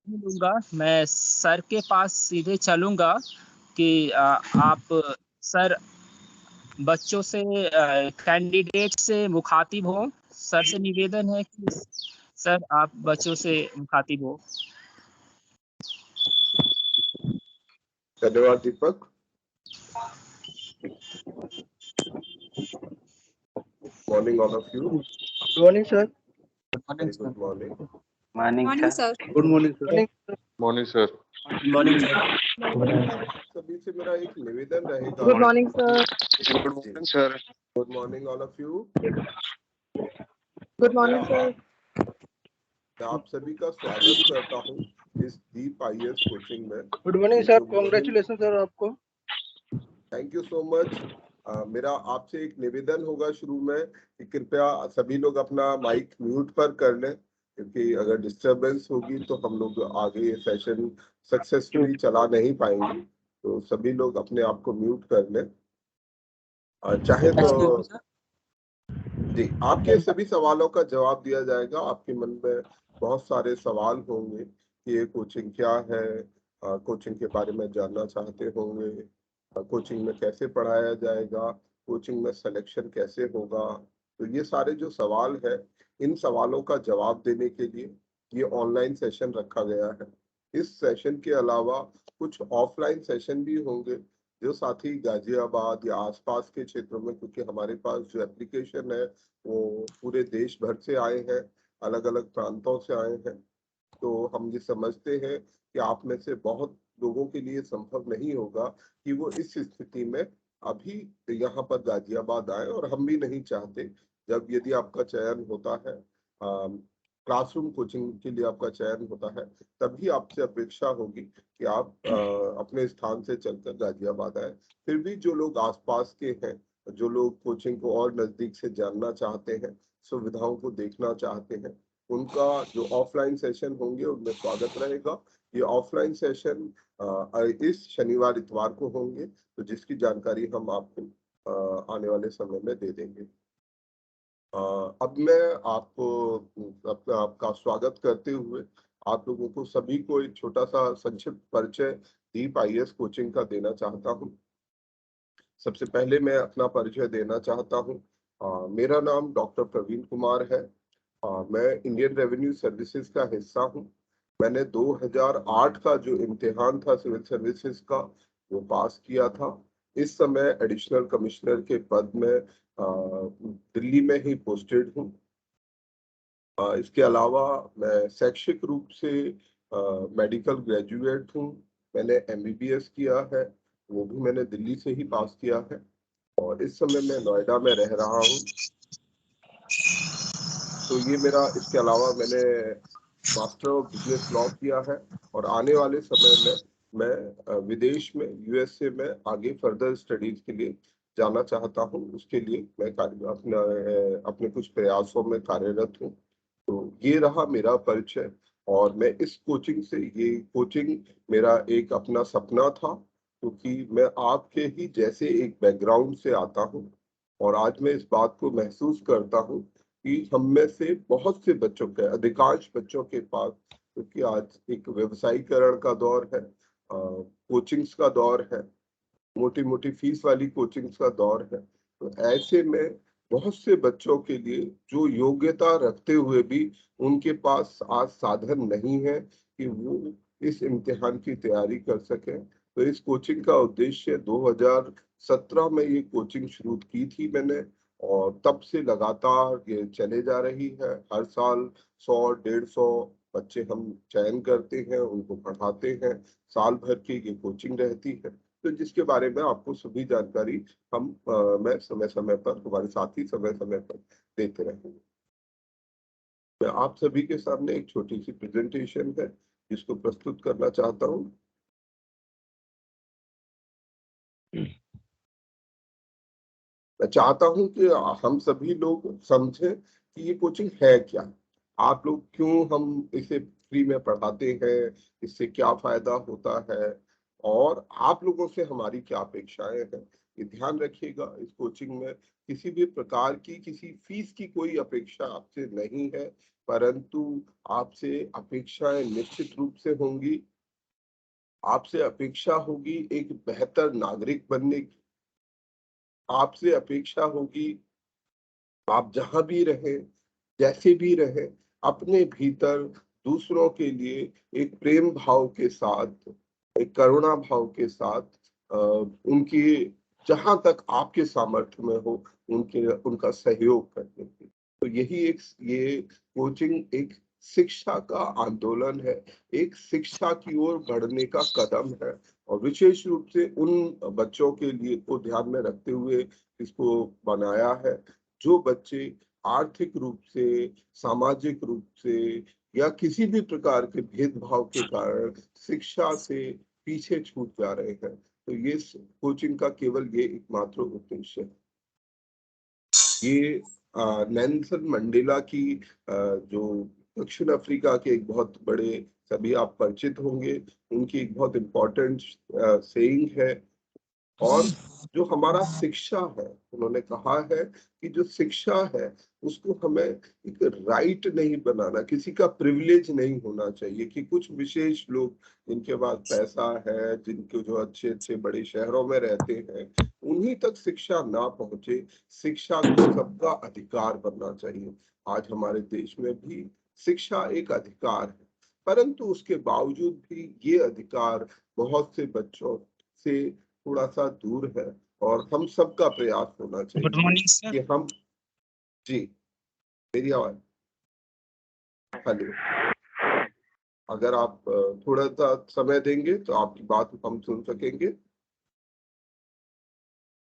लूँगा, मैं सर के पास सीधे चलूँगा कि आप सर बच्चों से कैंडिडेट से मुखातिब हों। सर से निवेदन है कि सर आप बच्चों से मुखातिब हो। धन्यवाद Deepak. Morning all of you. Good morning sir. Good morning. Morning sir. Good morning sir. Morning sir. Good morning sir. सभी से मेरा एक निवेदन रहेगा। Good morning sir. Good morning sir. Good morning all of you. Good morning sir. मैं आप सभी का स्वागत करता हूं इस दीप IAS कोचिंग में। Good morning sir, congratulation sir आपको। Thank you so much. मेरा आपसे एक निवेदन होगा शुरू में कि कृपया सभी लोग अपना माइक म्यूट पर कर लें, क्योंकि अगर डिस्टरबेंस होगी तो हम लोग आगे ये सेशन सक्सेसफुली चला नहीं पाएंगे। तो सभी लोग अपने आप को म्यूट कर लें। चाहे तो जी, आपके सभी सवालों का जवाब दिया जाएगा। आपके मन में बहुत सारे सवाल होंगे कि ये कोचिंग क्या है, कोचिंग के बारे में जानना चाहते होंगे, कोचिंग में कैसे पढ़ाया जाएगा, कोचिंग में सिलेक्शन कैसे होगा। तो ये सारे जो सवाल है, इन सवालों का जवाब देने के लिए ये ऑनलाइन सेशन रखा गया है। इस सेशन के अलावा कुछ ऑफलाइन सेशन भी होंगे जो साथी गाजियाबाद या आसपास के क्षेत्रों में, क्योंकि हमारे पास जो एप्लीकेशन है वो पूरे देश भर से आए हैं, अलग अलग प्रांतों से आए हैं। तो हम ये समझते हैं कि आप में से बहुत लोगों के लिए संभव नहीं होगा कि वो इस स्थिति में अभी यहाँ पर गाजियाबाद आए, और हम भी नहीं चाहते। जब यदि आपका चयन होता है, क्लासरूम कोचिंग के लिए आपका चयन होता है, तभी आपसे अपेक्षा होगी कि आप अपने स्थान से चलकर गाजियाबाद आए। फिर भी जो लोग आसपास के हैं, जो लोग कोचिंग को और नजदीक से जानना चाहते हैं, सुविधाओं को देखना चाहते हैं, उनका जो ऑफलाइन सेशन होंगे उनमें स्वागत रहेगा। ये ऑफलाइन सेशन इस शनिवार इतवार को होंगे, तो जिसकी जानकारी हम आपको आने वाले समय में दे देंगे। अब मैं आपको आपका स्वागत करते हुए आप लोगों को सभी को एक छोटा सा संक्षिप्त परिचय दीप IAS कोचिंग का देना चाहता हूं। सबसे पहले मैं अपना परिचय देना चाहता हूं। मेरा नाम डॉक्टर प्रवीण कुमार है। मैं इंडियन रेवेन्यू सर्विसेज का हिस्सा हूं। मैंने 2008 का जो इम्तिहान था सिविल सर्विसेज का, वो पास किया था। इस समय एडिशनल कमिश्नर के पद में दिल्ली में ही पोस्टेड हूँ। इसके अलावा मैं शैक्षिक रूप से मेडिकल ग्रेजुएट हूँ। मैंने MBBS किया है, वो भी मैंने दिल्ली से ही पास किया है, और इस समय मैं नोएडा में रह रहा हूँ। तो ये मेरा, इसके अलावा मैंने मास्टर ऑफ बिजनेस लॉ किया है, और आने वाले समय में मैं विदेश में USA में आगे फर्दर स्टडीज के लिए जाना चाहता हूँ। उसके लिए मैं अपने कुछ प्रयासों में कार्यरत हूँ। तो ये रहा मेरा परिचय। और मैं इस कोचिंग से, ये कोचिंग मेरा एक अपना सपना था, क्योंकि मैं आपके ही जैसे एक बैकग्राउंड से आता हूँ, और आज मैं इस बात को महसूस करता हूँ कि हम में से बहुत से बच्चों के, अधिकांश बच्चों के पास, क्योंकि आज एक व्यवसायीकरण का दौर है, कोचिंग्स का दौर है, मोटी मोटी फीस वाली कोचिंग्स का दौर है। तो ऐसे में बहुत से बच्चों के लिए जो योग्यता रखते हुए भी उनके पास आज साधन नहीं है कि वो इस इम्तिहान की तैयारी कर सकें। तो इस कोचिंग का उद्देश्य 2017 में ये कोचिंग शुरू की थी मैंने, और तब से लगातार ये चले जा रही है। हर साल 100-150 बच्चे हम चयन करते हैं, उनको पढ़ाते हैं। साल भर की ये कोचिंग रहती है, तो जिसके बारे में आपको सभी जानकारी मैं समय समय पर, हमारे साथी समय समय पर देते रहेंगे। मैं आप सभी के सामने एक छोटी सी प्रेजेंटेशन है जिसको प्रस्तुत करना चाहता हूं। मैं चाहता हूं कि हम सभी लोग समझें कि ये कोचिंग है क्या, आप लोग क्यों हम इसे फ्री में पढ़ाते हैं, इससे क्या फायदा होता है, और आप लोगों से हमारी क्या अपेक्षाएं हैं। ये ध्यान रखिएगा, इस कोचिंग में किसी भी प्रकार की किसी फीस की कोई अपेक्षा आपसे नहीं है। परंतु आपसे अपेक्षाएं निश्चित रूप से होंगी। आपसे अपेक्षा होगी एक बेहतर नागरिक बनने की। आपसे अपेक्षा होगी आप जहां भी रहें, जैसे भी रहें, अपने भीतर दूसरों के लिए एक प्रेम भाव के साथ, एक करुणा भाव के साथ उनकी जहां तक आपके सामर्थ्य में हो उनके उनका सहयोग करने की। तो यही एक ये कोचिंग एक शिक्षा का आंदोलन है, एक शिक्षा की ओर बढ़ने का कदम है और विशेष रूप से उन बच्चों के लिए को ध्यान में रखते हुए इसको बनाया है जो बच्चे आर्थिक रूप से, सामाजिक रूप से या किसी भी प्रकार के भेदभाव के कारण शिक्षा से पीछे छूट जा रहे हैं। तो ये कोचिंग का केवल ये एकमात्र उद्देश्य है। ये नेल्सन मंडेला की जो दक्षिण अफ्रीका के एक बहुत बड़े, सभी आप परिचित होंगे, उनकी एक बहुत इम्पोर्टेंट सेइंग है। और जो हमारा शिक्षा है, उन्होंने कहा है कि जो शिक्षा है उसको हमें एक राइट नहीं बनाना, किसी का प्रिविलेज नहीं होना चाहिए कि कुछ विशेष लोग जिनके पास पैसा है, जिनके जो अच्छे अच्छे बड़े शहरों में रहते हैं, उन्हीं तक शिक्षा ना पहुंचे। शिक्षा को सबका अधिकार बनना चाहिए। आज हमारे देश में भी शिक्षा एक अधिकार है, परंतु उसके बावजूद भी ये अधिकार बहुत से बच्चों से थोड़ा सा दूर है और हम सबका प्रयास होना गुड चाहिए मॉर्निंग सर। कि हम, जी मेरी आवाज, हेलो, अगर आप थोड़ा सा समय देंगे तो आपकी बात हम सुन सकेंगे।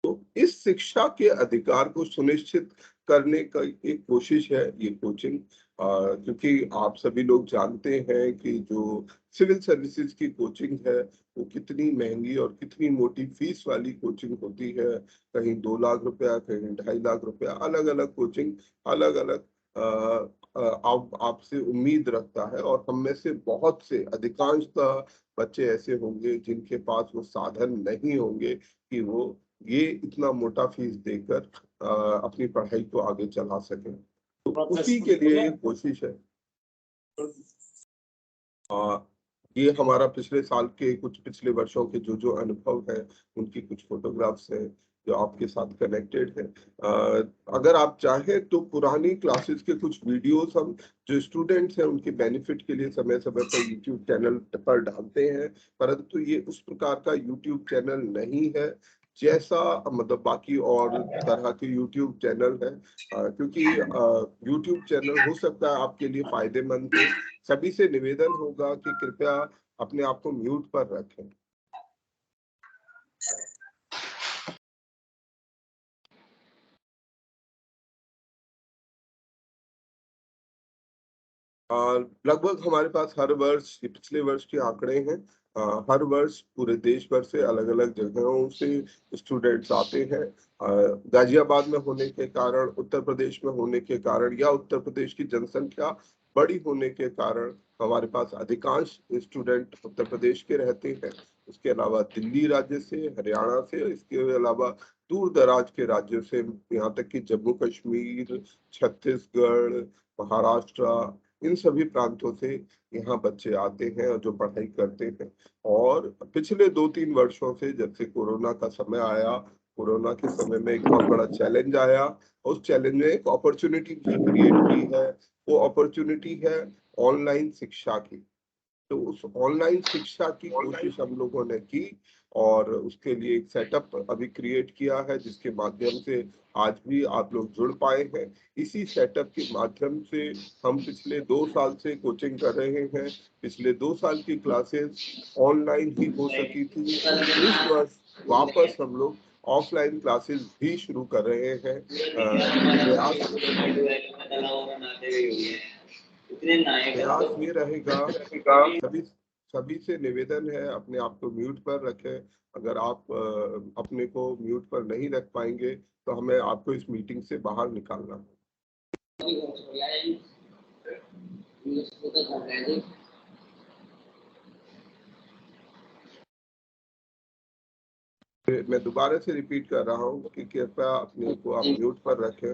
तो इस शिक्षा के अधिकार को सुनिश्चित करने का एक कोशिश है ये कोचिंग, क्योंकि आप सभी लोग जानते हैं कि जो सिविल सर्विसेज की कोचिंग है वो कितनी महंगी और कितनी मोटी फीस वाली कोचिंग होती है। कहीं 2 लाख रुपया, कहीं 2.5 लाख रुपया, अलग अलग कोचिंग अलग अलग आपसे उम्मीद रखता है। और हम में से बहुत से, अधिकांशतः बच्चे ऐसे होंगे जिनके पास वो साधन नहीं होंगे कि वो ये इतना मोटा फीस देकर अपनी पढ़ाई को आगे चला सके। तो उसी के लिए ये कोशिश है। ये हमारा पिछले साल के, कुछ पिछले वर्षों के जो जो अनुभव है उनकी कुछ फोटोग्राफ्स हैं जो आपके साथ कनेक्टेड है। अगर आप चाहें तो पुरानी क्लासेस के कुछ वीडियोस हम जो स्टूडेंट्स हैं उनके बेनिफिट के लिए समय समय पर यूट्यूब चैनल पर डालते हैं, परंतु ये उस प्रकार का यूट्यूब चैनल नहीं है जैसा मतलब बाकी और तरह के यूट्यूब चैनल है। क्योंकि यूट्यूब चैनल हो सकता है आपके लिए फायदेमंद हो। सभी से निवेदन होगा कि कृपया अपने आप को म्यूट पर रखें। लगभग हमारे पास हर वर्ष, पिछले वर्ष के आंकड़े हैं, हर वर्ष पूरे देश भर से अलग अलग जगहों से स्टूडेंट्स आते हैं। गाजियाबाद में होने के कारण, उत्तर प्रदेश में होने के कारण या उत्तर प्रदेश की जनसंख्या बड़ी होने के कारण हमारे पास अधिकांश स्टूडेंट उत्तर प्रदेश के रहते हैं। इसके अलावा दिल्ली राज्य से, हरियाणा से, इसके अलावा दूर दराज के राज्यों से, यहाँ तक कि जम्मू कश्मीर, छत्तीसगढ़, महाराष्ट्र, इन सभी प्रांतों से यहाँ बच्चे आते हैं और जो पढ़ाई करते हैं। और पिछले 2-3 वर्षों से जब से कोरोना का समय आया, कोरोना के समय में एक बहुत बड़ा चैलेंज आया, उस चैलेंज में एक अपॉर्चुनिटी भी क्रिएट की है। वो अपॉर्चुनिटी है ऑनलाइन शिक्षा की। तो उस ऑनलाइन शिक्षा की कोशिश हम लोगों ने की और उसके लिए एक सेटअप अभी क्रिएट किया है जिसके माध्यम से आज भी आप लोग जुड़ पाए हैं। इसी सेटअप के माध्यम से हम पिछले 2 साल से कोचिंग कर रहे हैं। पिछले 2 साल की क्लासेस ऑनलाइन ही हो सकी थी। इस वर्ष वापस हम लोग ऑफलाइन क्लासेस भी शुरू कर रहे हैं। प्रयास ये रहेगा, सभी सभी से निवेदन है अपने आप को म्यूट पर रखें। अगर आप अपने को म्यूट पर नहीं रख पाएंगे तो हमें आपको इस मीटिंग से बाहर निकालना है। मैं दोबारा से रिपीट कर रहा हूँ कि कृपया अपने को आप म्यूट पर रखें।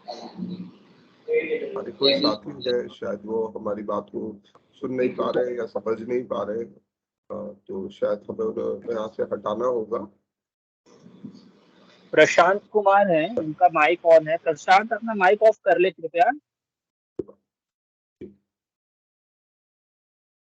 हमारे कोई साथी है, शायद वो हमारी बात को सुन नहीं पा रहे हैं या समझ नहीं पा रहे हैं, तो शायद हमें उन्हें यहाँ से हटाना होगा। प्रशांत कुमार है, उनका माइक ऑन है। प्रशांत अपना माइक ऑफ कर ले कृपया।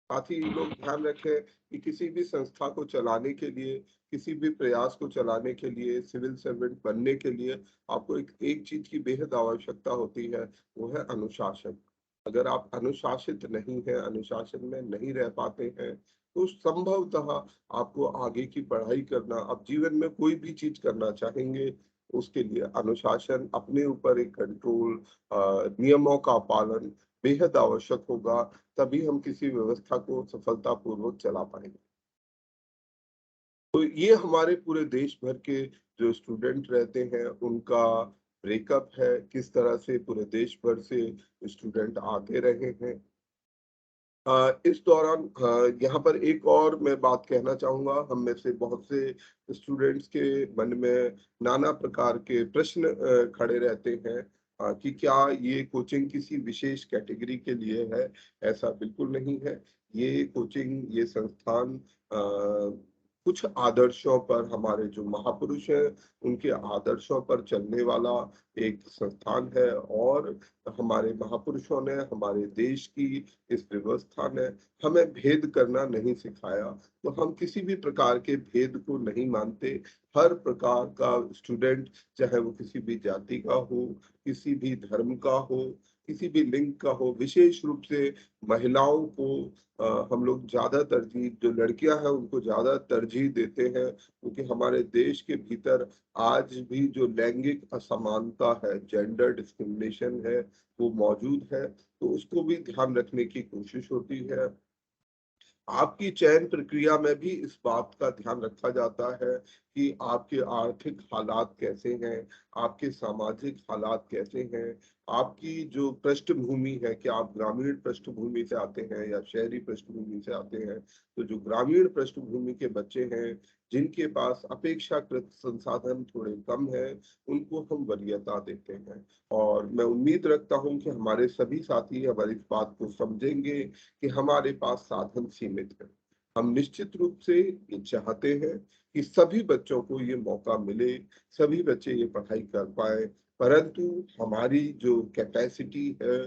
साथ ही लोग ध्यान रखें कि किसी भी संस्था को चलाने के लिए, किसी भी प्रयास को चलाने के लिए, सिविल सर्वेंट बनने के लिए आपको एक चीज की बेहद आवश्यकता होती है, वो है अनुशासन। अगर आप अनुशासित नहीं है, अनुशासन में नहीं रह पाते हैं, तो संभवतः आपको आगे की पढ़ाई करना, आप जीवन में कोई भी चीज करना चाहेंगे, उसके लिए अनुशासन, अपने ऊपर एक कंट्रोल, नियमों का पालन बेहद आवश्यक होगा। तभी हम किसी व्यवस्था को सफलतापूर्वक चला पाएंगे। तो ये हमारे पूरे देश भर के जो स्टूडेंट रहते हैं उनका ब्रेकअप है, किस तरह से पूरे देश भर से स्टूडेंट आते रहे हैं। इस दौरान यहाँ पर एक और मैं बात कहना चाहूंगा, हम में से बहुत से स्टूडेंट्स के मन में नाना प्रकार के प्रश्न खड़े रहते हैं कि क्या ये कोचिंग किसी विशेष कैटेगरी के लिए है। ऐसा बिल्कुल नहीं है। ये कोचिंग, ये संस्थान कुछ आदर्शों पर, हमारे जो महापुरुष हैं उनके आदर्शों पर चलने वाला एक संस्थान है। और हमारे महापुरुषों ने, हमारे देश की इस व्यवस्था ने हमें भेद करना नहीं सिखाया, तो हम किसी भी प्रकार के भेद को नहीं मानते। हर प्रकार का स्टूडेंट, चाहे वो किसी भी जाति का हो, किसी भी धर्म का हो, किसी भी लिंग का हो, विशेष रूप से महिलाओं को हम लोग ज्यादा तरजीह, जो लड़कियां हैं उनको ज्यादा तरजीह देते हैं, क्योंकि हमारे देश के भीतर आज भी जो लैंगिक असमानता है, जेंडर डिस्क्रिमिनेशन है, वो मौजूद है। तो उसको भी ध्यान रखने की कोशिश होती है। आपकी चयन प्रक्रिया में भी इस बात का ध्यान रखा जाता है कि आपके आर्थिक हालात कैसे हैं, आपके सामाजिक हालात कैसे हैं, आपकी जो पृष्ठभूमि है, कि आप ग्रामीण पृष्ठभूमि से आते हैं या शहरी पृष्ठभूमि से आते हैं। तो जो ग्रामीण पृष्ठभूमि के बच्चे हैं, जिनके पास अपेक्षाकृत संसाधन थोड़े कम है, उनको हम वरीयता देते हैं। और मैं उम्मीद रखता हूं कि हमारे सभी साथी हमारी इस बात को समझेंगे कि हमारे पास साधन सीमित है। हम निश्चित रूप से ये चाहते हैं कि सभी बच्चों को ये मौका मिले, सभी बच्चे ये पढ़ाई कर पाए, परंतु हमारी जो कैपेसिटी है,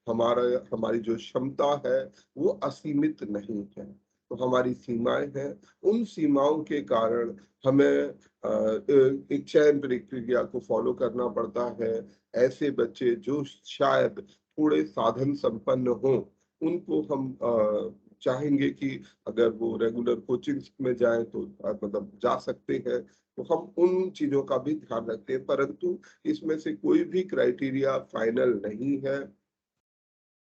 हमारी जो क्षमता है, वो असीमित नहीं है। तो हमारी सीमाएं हैं। उन सीमाओं के कारण हमें एक चयन प्रक्रिया को फॉलो करना पड़ता है। ऐसे बच्चे जो शायद थोड़े साधन संपन्न हों, उनको हम चाहेंगे कि अगर वो रेगुलर कोचिंग में जाएं तो मतलब जा सकते हैं। तो हम उन चीजों का भी ध्यान रखते हैं, परंतु इसमें से कोई भी क्राइटेरिया फाइनल नहीं है।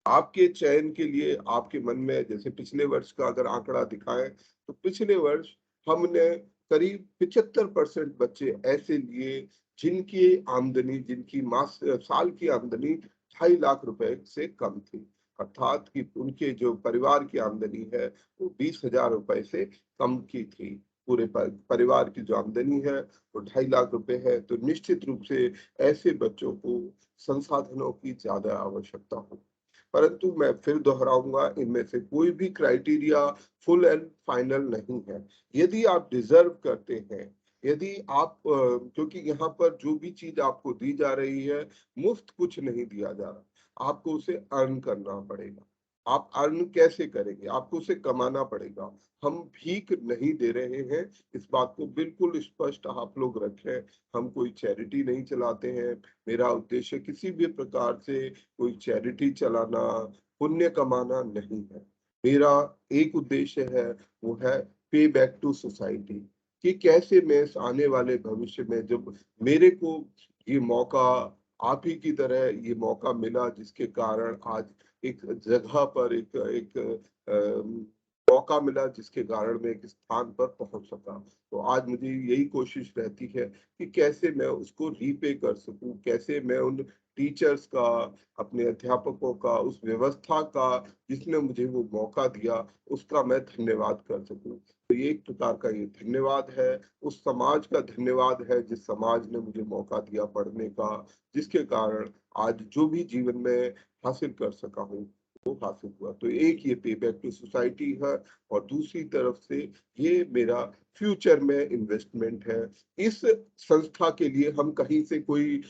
आपके चयन के लिए आपके मन में, जैसे पिछले वर्ष का अगर आंकड़ा दिखाएं, तो पिछले वर्ष हमने करीब 75% बच्चे ऐसे लिए जिनकी आमदनी, जिनकी मास साल की आमदनी 2.5 लाख रुपए से कम थी। अर्थात कि उनके जो परिवार की आमदनी है वो 20,000 रुपए से कम की थी। पूरे परिवार की जो आमदनी है वो 2.5 लाख रुपए है। तो निश्चित रूप से ऐसे बच्चों को संसाधनों की ज्यादा आवश्यकता हो। परंतु मैं फिर दोहराऊंगा, इनमें से कोई भी क्राइटेरिया फुल एंड फाइनल नहीं है। यदि आप डिजर्व करते हैं, यदि आप क्योंकि यहाँ पर जो भी चीज आपको दी जा रही है, मुफ्त कुछ नहीं दिया जा रहा, आपको उसे अर्न करना पड़ेगा। आप अर्न कैसे करेंगे? आपको उसे कमाना पड़ेगा। हम भीख नहीं दे रहे हैं, इस बात को बिल्कुल स्पष्ट आप लोग रखें। हम कोई चैरिटी नहीं चलाते हैं। मेरा उद्देश्य किसी भी प्रकार से कोई चैरिटी चलाना, पुण्य कमाना नहीं है। मेरा एक उद्देश्य है, वो है पे बैक टू सोसाइटी, कि कैसे मैं इस आने वाले भविष्य में, जब मेरे को ये मौका, आप ही की तरह ये मौका मिला, जिसके कारण आज एक जगह पर एक मौका मिला, जिसके कारण मैं एक स्थान पर पहुंच सका। तो आज मुझे यही कोशिश रहती है कि कैसे मैं उसको रीपे कर सकूं, कैसे मैं उन टीचर्स का, अपने अध्यापकों का, उस व्यवस्था का जिसने मुझे वो मौका दिया, उसका मैं धन्यवाद कर सकूं। तो ये एक प्रकार का ये धन्यवाद है, उस समाज का धन्यवाद है जिस समाज ने मुझे मौका दिया पढ़ने का, जिसके कारण आज जो भी जीवन में हासिल कर सका हूँ वो हासिल हुआ। तो एक ये पे बैक टू सोसाइटी है और दूसरी तरफ से ये मेरा फ्यूचर में इन्वेस्टमेंट है। इस संस्था के लिए हम कहीं से कोई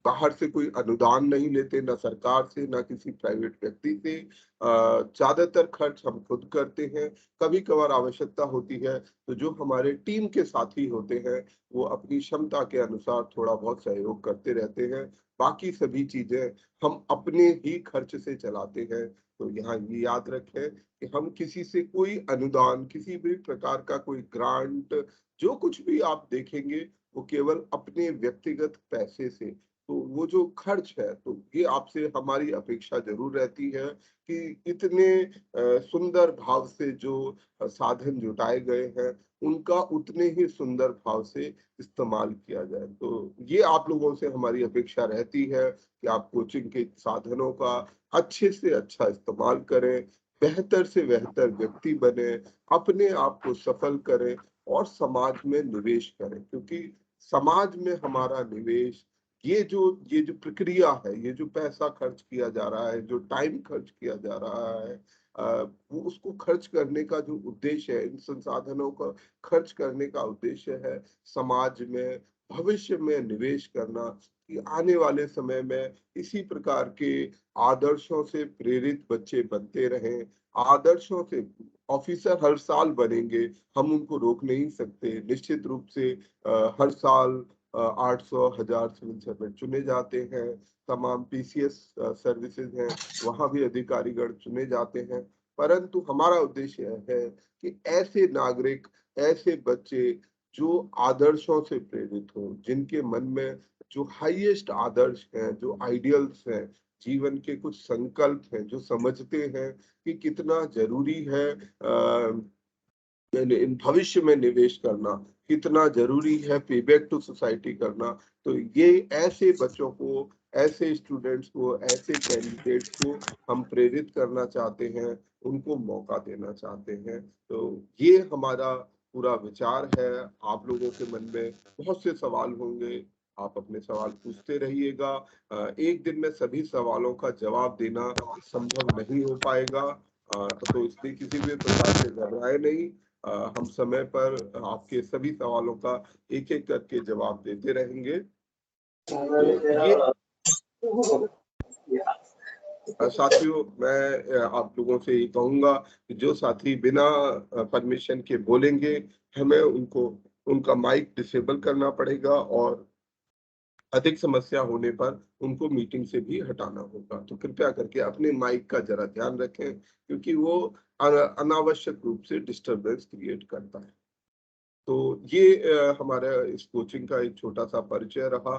बाहर से कोई अनुदान नहीं लेते, ना सरकार से ना किसी प्राइवेट व्यक्ति से। ज्यादातर खर्च हम खुद करते हैं। कभी कभार आवश्यकता होती है तो जो हमारे टीम के साथी होते हैं वो अपनी क्षमता के अनुसार थोड़ा बहुत सहयोग करते रहते हैं। बाकी सभी चीजें हम अपने ही खर्च से चलाते हैं। तो यहाँ ये याद रखें कि हम किसी से कोई अनुदान, किसी भी प्रकार का कोई ग्रांट, जो कुछ भी आप देखेंगे वो केवल अपने व्यक्तिगत पैसे से। तो वो जो खर्च है तो ये आपसे हमारी अपेक्षा जरूर रहती है कि इतने सुंदर भाव से जो साधन जुटाए गए हैं उनका उतने ही सुंदर भाव से इस्तेमाल किया जाए। तो ये आप लोगों से हमारी अपेक्षा रहती है कि आप कोचिंग के साधनों का अच्छे से अच्छा इस्तेमाल करें, बेहतर से बेहतर व्यक्ति बने, अपने आप को सफल करें और समाज में निवेश करें। क्योंकि समाज में हमारा निवेश, ये जो प्रक्रिया है, ये जो पैसा खर्च किया जा रहा है, जो टाइम खर्च किया जा रहा है, वो उसको खर्च करने का जो उद्देश्य है, इन संसाधनों का खर्च करने का उद्देश्य है समाज में भविष्य में निवेश करना, कि आने वाले समय में इसी प्रकार के आदर्शों से प्रेरित बच्चे बनते रहें। आदर्शों से ऑफिसर हर साल बनेंगे, हम उनको रोक नहीं सकते। निश्चित रूप से हर साल 800 1000 सिविल सर्वेंट चुने जाते हैं। तमाम पीसीएस सर्विसेज हैं, वहां भी अधिकारीगण चुने जाते हैं। परंतु हमारा उद्देश्य है कि ऐसे नागरिक, ऐसे बच्चे जो आदर्शों से प्रेरित हों, जिनके मन में जो हाईएस्ट आदर्श हैं, जो आइडियल्स हैं, जीवन के कुछ संकल्प हैं, जो समझते हैं कि कितना जरूरी है इन भविष्य में निवेश करना, कितना जरूरी है पे बैक टू सोसाइटी करना। तो ये ऐसे बच्चों को, ऐसे स्टूडेंट्स को, ऐसे कैंडिडेट्स को हम प्रेरित करना चाहते हैं, उनको मौका देना चाहते हैं। तो ये हमारा पूरा विचार है। आप लोगों के मन में बहुत से सवाल होंगे, आप अपने सवाल पूछते रहिएगा। एक दिन में सभी सवालों का जवाब देना संभव नहीं हो पाएगा, तो इसलिए किसी भी प्रकार से घबराए नहीं। हम समय पर आपके सभी सवालों का एक एक करके जवाब देते रहेंगे। तो ये साथियों, मैं आप लोगों से ये कहूंगा कि जो साथी बिना परमिशन के बोलेंगे, हमें उनका माइक डिसेबल करना पड़ेगा और अधिक समस्या होने पर उनको मीटिंग से भी हटाना होगा। तो कृपया करके अपने माइक का जरा ध्यान रखें, क्योंकि वो अनावश्यक रूप से डिस्टरबेंस क्रिएट करता है। तो ये हमारा इस कोचिंग का एक छोटा सा परिचय रहा।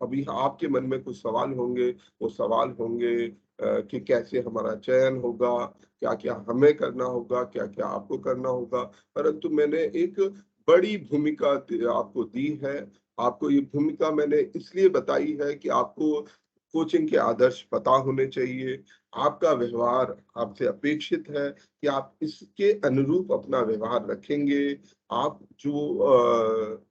अभी आपके मन में कुछ सवाल होंगे, वो सवाल होंगे कि कैसे हमारा चयन होगा, क्या क्या हमें करना होगा, क्या क्या आपको करना होगा। परंतु मैंने एक बड़ी भूमिका आपको दी है। आपको ये भूमिका मैंने इसलिए बताई है कि आपको कोचिंग के आदर्श पता होने चाहिए। आपका व्यवहार आपसे अपेक्षित है कि आप इसके अनुरूप अपना व्यवहार रखेंगे। आप जो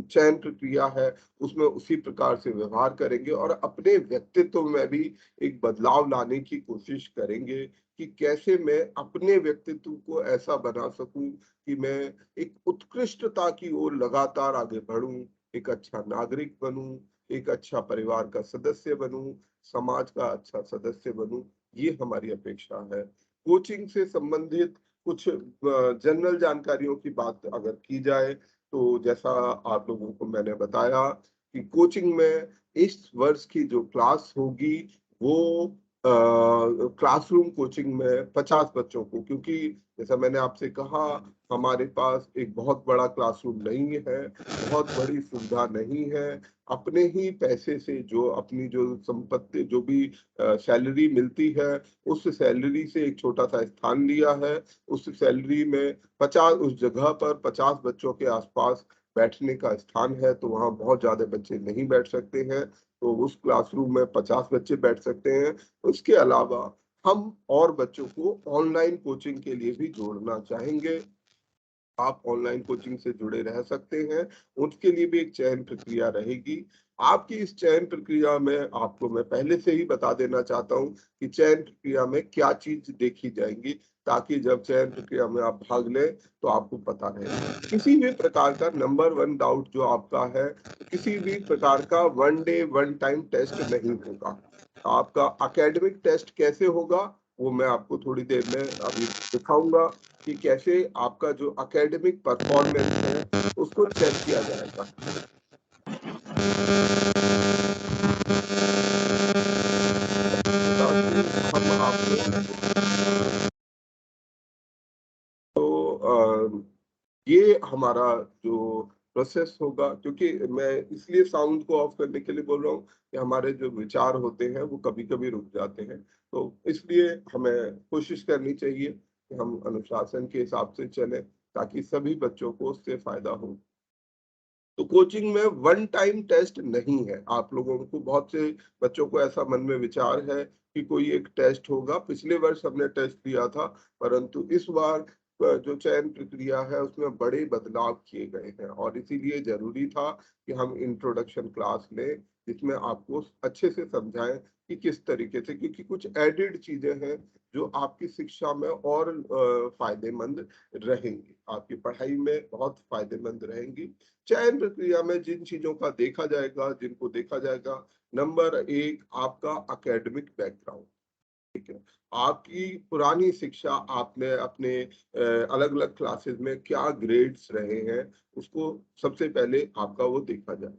चयन प्रक्रिया है उसमें उसी प्रकार से व्यवहार करेंगे और अपने व्यक्तित्व में भी एक बदलाव लाने की कोशिश करेंगे कि कैसे मैं अपने व्यक्तित्व को ऐसा बना सकूं कि मैं एक उत्कृष्टता की ओर लगातार आगे बढ़ूं, एक अच्छा नागरिक बनूं, एक अच्छा परिवार का सदस्य बनूं, समाज का अच्छा सदस्य बनूं। ये हमारी अपेक्षा है। कोचिंग से संबंधित कुछ जनरल जानकारियों की बात अगर की जाए तो जैसा आप लोगों को मैंने बताया कि कोचिंग में इस वर्ष की जो क्लास होगी वो क्लासरूम कोचिंग में 50 बच्चों को, क्योंकि जैसा मैंने आपसे कहा हमारे पास एक बहुत बड़ा क्लासरूम नहीं है, बहुत बड़ी सुविधा नहीं है। अपने ही पैसे से जो अपनी जो संपत्ति, जो भी सैलरी मिलती है, उस सैलरी से एक छोटा सा स्थान लिया है। उस सैलरी में 50, उस जगह पर 50 बच्चों के आसपास बैठने का स्थान है, तो वहाँ बहुत ज्यादा बच्चे नहीं बैठ सकते हैं। तो उस क्लासरूम में 50 बच्चे बैठ सकते हैं। उसके अलावा हम और बच्चों को ऑनलाइन कोचिंग के लिए भी जोड़ना चाहेंगे। आप ऑनलाइन कोचिंग से जुड़े रह सकते हैं, उसके लिए भी एक चयन प्रक्रिया रहेगी। आपकी इस चयन प्रक्रिया में आपको मैं पहले से ही बता देना चाहता हूं कि चयन प्रक्रिया में क्या चीज देखी जाएंगी, ताकि जब चयन प्रक्रिया में आप भाग लें तो आपको पता रहे। किसी भी प्रकार का नंबर 1 डाउट जो आपका है, किसी भी प्रकार का one day one time test नहीं होगा। आपका एकेडमिक टेस्ट कैसे होगा वो मैं आपको थोड़ी देर में अभी दिखाऊंगा कि कैसे आपका जो एकेडमिक परफॉर्मेंस है उसको चेक किया जाएगा। ताकि हम आपको ये हमारा जो प्रोसेस होगा, क्योंकि मैं इसलिए साउंड को ऑफ करने के लिए बोल रहा हूँ कि हमारे जो विचार होते हैं वो कभी कभी रुक जाते हैं, तो इसलिए हमें कोशिश करनी चाहिए कि हम अनुशासन के हिसाब से चलें ताकि सभी बच्चों को उससे फायदा हो। तो कोचिंग में वन टाइम टेस्ट नहीं है। आप लोगों को, बहुत से बच्चों को ऐसा मन में विचार है कि कोई एक टेस्ट होगा। पिछले वर्ष हमने टेस्ट दिया था, परंतु इस बार जो चयन प्रक्रिया है उसमें बड़े बदलाव किए गए हैं और इसीलिए जरूरी था कि हम इंट्रोडक्शन क्लास लें जिसमें आपको अच्छे से समझाएं कि किस तरीके से, क्योंकि कुछ एडिड चीजें हैं जो आपकी शिक्षा में और फायदेमंद रहेंगी, आपकी पढ़ाई में बहुत फायदेमंद रहेंगी। चयन प्रक्रिया में जिन चीजों का देखा जाएगा, जिनको देखा जाएगा, नंबर 1 आपका एकेडमिक बैकग्राउंड। ठीक है, आपकी पुरानी शिक्षा, आपने अपने अलग अलग क्लासेस में क्या ग्रेड्स रहे हैं, उसको सबसे पहले आपका वो देखा जाए।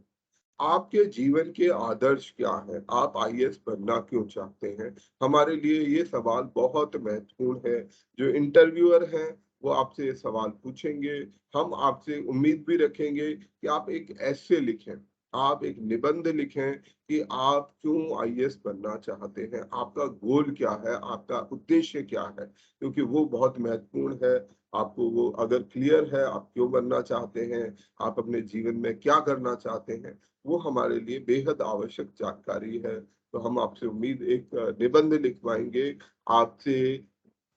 आपके जीवन के आदर्श क्या है, आप आईएएस बनना क्यों चाहते हैं, हमारे लिए ये सवाल बहुत महत्वपूर्ण है। जो इंटरव्यूअर हैं वो आपसे ये सवाल पूछेंगे। हम आपसे उम्मीद भी रखेंगे कि आप एक ऐसे लिखें, आप एक निबंध लिखें कि आप क्यों आईएएस बनना चाहते हैं, आपका गोल क्या है, आपका उद्देश्य क्या है, क्योंकि वो बहुत महत्वपूर्ण है। आपको वो अगर क्लियर है आप क्यों बनना चाहते हैं, आप अपने जीवन में क्या करना चाहते हैं, वो हमारे लिए बेहद आवश्यक जानकारी है। तो हम आपसे उम्मीद एक निबंध लिखवाएंगे, आपसे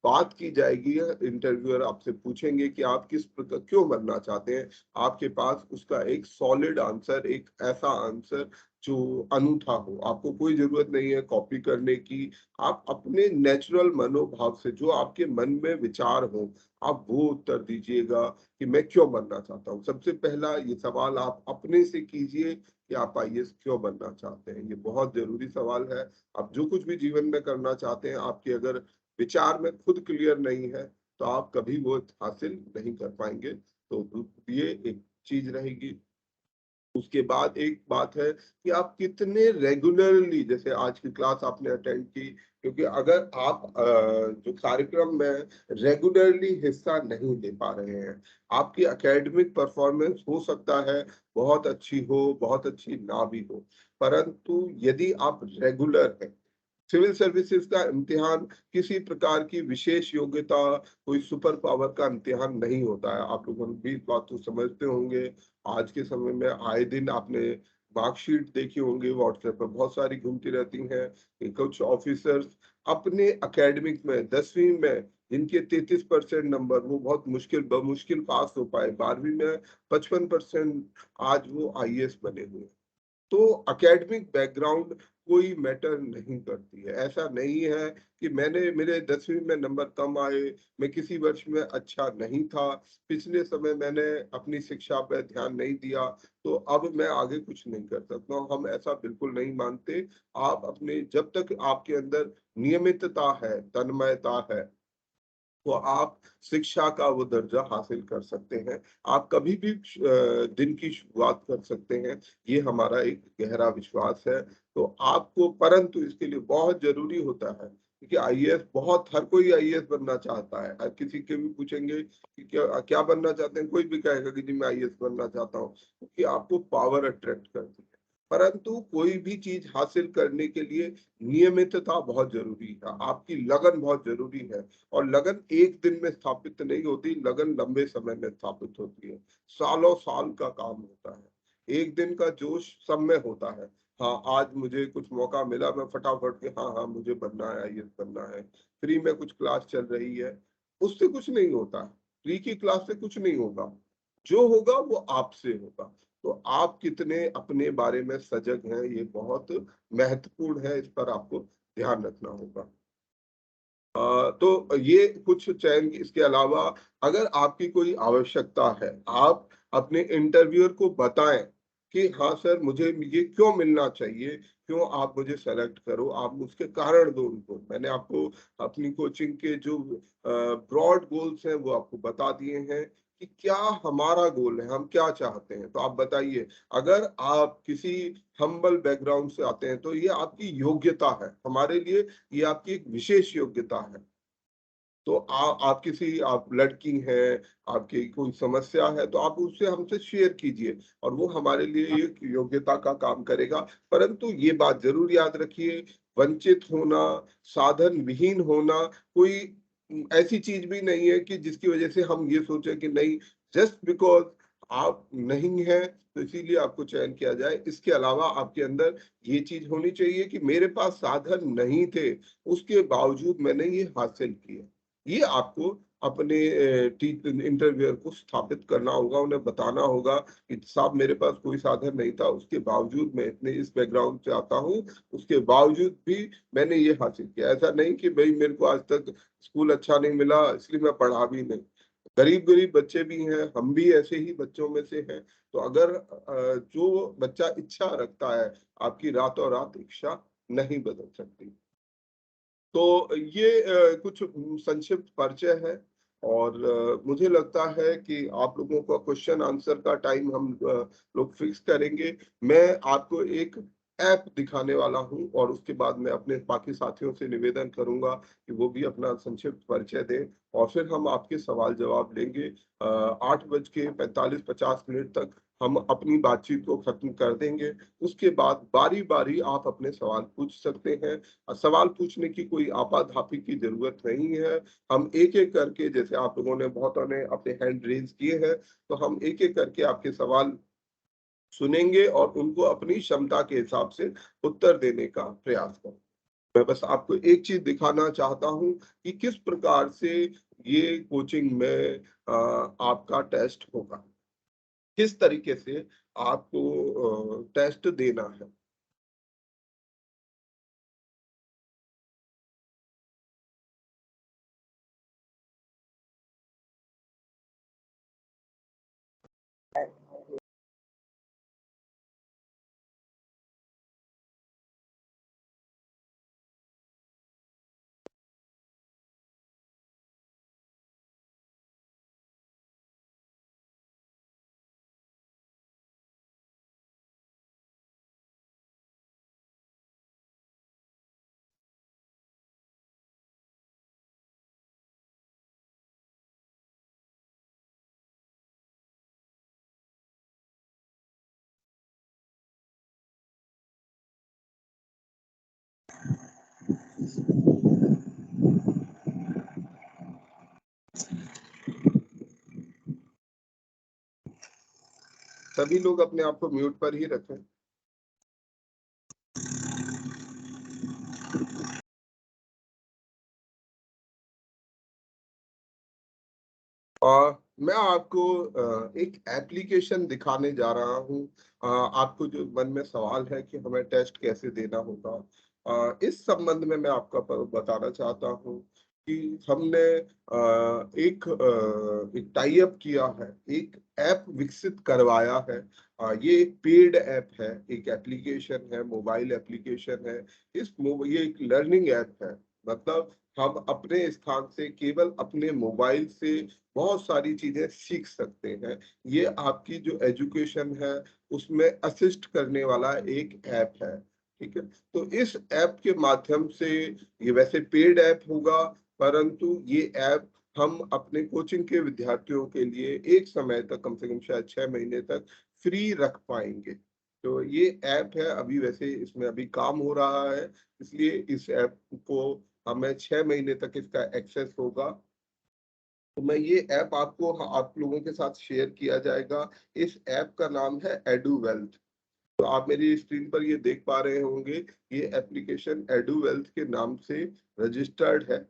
बात की जाएगी। इंटरव्यूअर आपसे पूछेंगे कि आप किस प्रकार क्यों बनना चाहते हैं, आपके पास उसका एक सॉलिड आंसर, एक ऐसा आंसर जो अनूठा हो। आपको कोई जरूरत नहीं है कॉपी करने की, आप अपने नेचुरल मनोभाव से जो आपके मन में विचार हो आप वो उत्तर दीजिएगा कि मैं क्यों बनना चाहता हूँ। सबसे पहला ये सवाल आप अपने से कीजिए कि आप आईएएस क्यों बनना चाहते हैं। ये बहुत जरूरी सवाल है। आप जो कुछ भी जीवन में करना चाहते हैं, आपके अगर विचार में खुद क्लियर नहीं है तो आप कभी वो हासिल नहीं कर पाएंगे। तो ये एक चीज रहेगी। उसके बाद एक बात है कि आप कितने रेगुलरली, जैसे आज की क्लास आपने अटेंड की, क्योंकि अगर आप जो कार्यक्रम में रेगुलरली हिस्सा नहीं ले पा रहे हैं, आपकी एकेडमिक परफॉर्मेंस हो सकता है बहुत अच्छी हो, बहुत अच्छी ना भी हो, परंतु यदि आप रेगुलर हैं, सिविल सर्विसेज का इम्तिहान किसी प्रकार की विशेष योग्यता, कोई सुपर पावर का इम्तिहान नहीं होता है। आप लोगों भी इस बात को समझते होंगे। आज के समय में आए दिन आपने मार्कशीट देखी होंगी, व्हाट्सएप पर बहुत सारी घूमती रहती हैं कि कुछ ऑफिसर्स अपने एकेडमिक में 10वीं में जिनके 33% नंबर, वो बहुत मुश्किल पास हो पाए, 12वीं में 55%, आज वो आईएएस बने हुए। तो एकेडमिक बैकग्राउंड कोई मैटर नहीं करती है। ऐसा नहीं है कि मेरे 10वीं में नंबर कम आए, मैं किसी वर्ष में अच्छा नहीं था, पिछले समय मैंने अपनी शिक्षा पर ध्यान नहीं दिया तो अब मैं आगे कुछ नहीं कर सकता हूँ। हम ऐसा बिल्कुल नहीं मानते। आप अपने, जब तक आपके अंदर नियमितता है, तन्मयता है, तो आप शिक्षा का वो दर्जा हासिल कर सकते हैं। आप कभी भी दिन की शुरुआत कर सकते हैं, ये हमारा एक गहरा विश्वास है। तो आपको, परंतु इसके लिए बहुत जरूरी होता है, क्योंकि आईएएस, बहुत हर कोई आईएएस बनना चाहता है। हर किसी के भी पूछेंगे कि क्या क्या बनना चाहते हैं, कोई भी कहेगा कि जी मैं आईएएस बनना चाहता हूँ, क्योंकि आपको पावर अट्रैक्ट करती है। परंतु कोई भी चीज हासिल करने के लिए नियमितता बहुत जरूरी है, आपकी लगन बहुत जरूरी है। और लगन एक दिन में स्थापित नहीं होती, लगन लंबे समय में स्थापित होती है, सालों साल का काम होता है। एक दिन का जोश सब में होता है, हाँ आज मुझे कुछ मौका मिला, मैं फटाफट के हाँ हाँ मुझे बनना है, आईएएस बनना है, फ्री में कुछ क्लास चल रही है, उससे कुछ नहीं होता। फ्री की क्लास से कुछ नहीं होगा, जो होगा वो आपसे होगा। तो आप कितने अपने बारे में सजग हैं, ये बहुत महत्वपूर्ण है, इस पर आपको ध्यान रखना होगा। तो ये कुछ चयन, इसके अलावा अगर आपकी कोई आवश्यकता है, आप अपने इंटरव्यूअर को बताएं कि हाँ सर मुझे ये क्यों मिलना चाहिए, क्यों आप मुझे सेलेक्ट करो, आप उसके कारण दो उनको। मैंने आपको अपनी कोचिंग के जो ब्रॉड गोल्स हैं वो आपको बता दिए हैं कि क्या हमारा गोल है, हम क्या चाहते हैं। तो आप बताइए, अगर आप किसी हम्बल बैकग्राउंड से आते हैं तो ये आपकी योग्यता है, हमारे लिए ये आपकी एक विशेष योग्यता है। तो आप किसी, आप लड़की हैं, आपकी कोई समस्या है तो आप उससे हमसे शेयर कीजिए, और वो हमारे लिए एक योग्यता का काम करेगा। परंतु ये बात जरूर याद रखिए, वंचित होना, साधन विहीन होना कोई ऐसी चीज भी नहीं है कि जिसकी वजह से हम ये सोचे कि नहीं, जस्ट बिकॉज आप नहीं है तो इसीलिए आपको चयन किया जाए। इसके अलावा आपके अंदर ये चीज होनी चाहिए कि मेरे पास साधन नहीं थे, उसके बावजूद मैंने ये हासिल किया। ये आपको अपने इंटरव्यूअर को स्थापित करना होगा, उन्हें बताना होगा कि साहब मेरे पास कोई साधन नहीं था, उसके बावजूद मैं इतने इस बैकग्राउंड से आता हूँ, उसके बावजूद भी मैंने ये हासिल किया। ऐसा नहीं कि भाई मेरे को आज तक स्कूल अच्छा नहीं मिला इसलिए मैं पढ़ा भी नहीं। गरीब गरीब बच्चे भी हैं, हम भी ऐसे ही बच्चों में से हैं। तो अगर जो बच्चा इच्छा रखता है, आपकी रातों रात इच्छा नहीं बदल सकती। तो ये कुछ संक्षिप्त परिचय है, और मुझे लगता है कि आप लोगों का क्वेश्चन आंसर का टाइम हम लोग फिक्स करेंगे। मैं आपको एक ऐप दिखाने वाला हूं, और उसके बाद मैं अपने बाकी साथियों से निवेदन करूंगा कि वो भी अपना संक्षिप्त परिचय दें, और फिर हम आपके सवाल जवाब लेंगे। 8:45-50 तक हम अपनी बातचीत को खत्म कर देंगे। उसके बाद बारी बारी आप अपने सवाल पूछ सकते हैं। सवाल पूछने की कोई आपाधापी की जरूरत नहीं है। हम एक एक करके, जैसे आप लोगों ने बहुतों ने अपने हैंड रेज किए हैं, तो हम एक एक करके आपके सवाल सुनेंगे और उनको अपनी क्षमता के हिसाब से उत्तर देने का प्रयास करें। मैं बस आपको एक चीज दिखाना चाहता हूं कि किस प्रकार से ये कोचिंग में आपका टेस्ट होगा, किस तरीके से आपको टेस्ट देना है। सभी लोग अपने आप को म्यूट पर ही रखें। मैं आपको एक एप्लीकेशन दिखाने जा रहा हूँ। आपको जो मन में सवाल है कि हमें टेस्ट कैसे देना होगा, इस संबंध में मैं आपका बताना चाहता हूँ कि हमने एक टाई अप किया है, एक ऐप विकसित करवाया है। ये एक पेड ऐप है, एक एप्लीकेशन है, मोबाइल एप्लीकेशन है। ये एक लर्निंग ऐप है, मतलब हम अपने स्थान से केवल अपने मोबाइल से बहुत सारी चीजें सीख सकते हैं। ये आपकी जो एजुकेशन है उसमें असिस्ट करने वाला एक ऐप है। ठीक है, तो इस ऐप के माध्यम से, ये वैसे पेड ऐप होगा, परंतु ये ऐप हम अपने कोचिंग के विद्यार्थियों के लिए एक समय तक, कम से कम शायद 6 महीने तक फ्री रख पाएंगे। तो ये ऐप है, अभी वैसे इसमें अभी काम हो रहा है, इसलिए इस ऐप को हमें 6 महीने तक इसका एक्सेस होगा। तो मैं ये ऐप आपको, आप लोगों के साथ शेयर किया जाएगा। इस ऐप का नाम है एडू वेल्थ। तो आप मेरी स्क्रीन पर ये देख पा रहे होंगे, ये एप्लीकेशन एडुवेल्थ के नाम से रजिस्टर्ड है।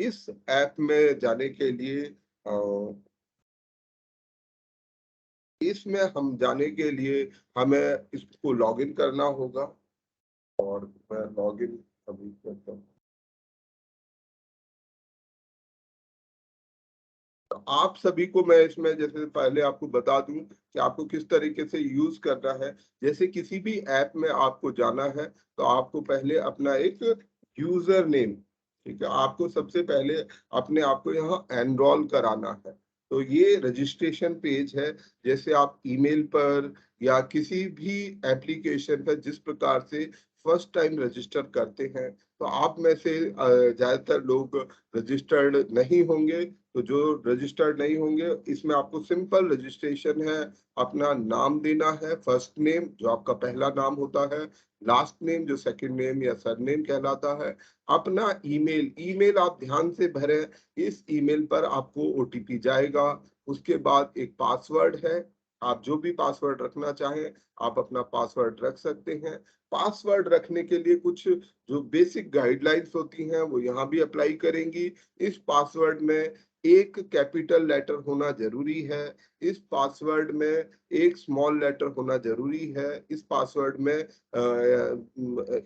इस ऐप में जाने के लिए इसमें हम जाने के लिए हमें इसको लॉगिन करना होगा, और मैं लॉगिन अभी करता हूँ। तो आप सभी को मैं इसमें जैसे पहले आपको बता दूं कि आपको किस तरीके से यूज करना है। जैसे किसी भी ऐप में आपको जाना है तो आपको पहले अपना एक यूजर नेम, ठीक है, आपको सबसे पहले अपने आप को यहाँ एनरोल कराना है। तो ये रजिस्ट्रेशन पेज है। जैसे आप ईमेल पर या किसी भी एप्लीकेशन पर जिस प्रकार से फर्स्ट टाइम रजिस्टर करते हैं, तो आप में से ज्यादातर लोग रजिस्टर्ड नहीं होंगे। तो जो रजिस्टर्ड नहीं होंगे, इसमें आपको सिंपल रजिस्ट्रेशन है। अपना नाम देना है, फर्स्ट नेम जो आपका पहला नाम होता है, लास्ट नेम जो सेकंड नेम या सरनेम कहलाता है, अपना ईमेल। ईमेल आप ध्यान से भरें, इस ईमेल पर आपको ओटीपी जाएगा। उसके बाद एक पासवर्ड है, आप जो भी पासवर्ड रखना चाहें आप अपना पासवर्ड रख सकते हैं। पासवर्ड रखने के लिए कुछ जो बेसिक गाइडलाइंस होती हैं वो यहाँ भी अप्लाई करेंगी। इस पासवर्ड में एक कैपिटल लेटर होना जरूरी है, इस पासवर्ड में एक स्मॉल लेटर होना जरूरी है, इस पासवर्ड में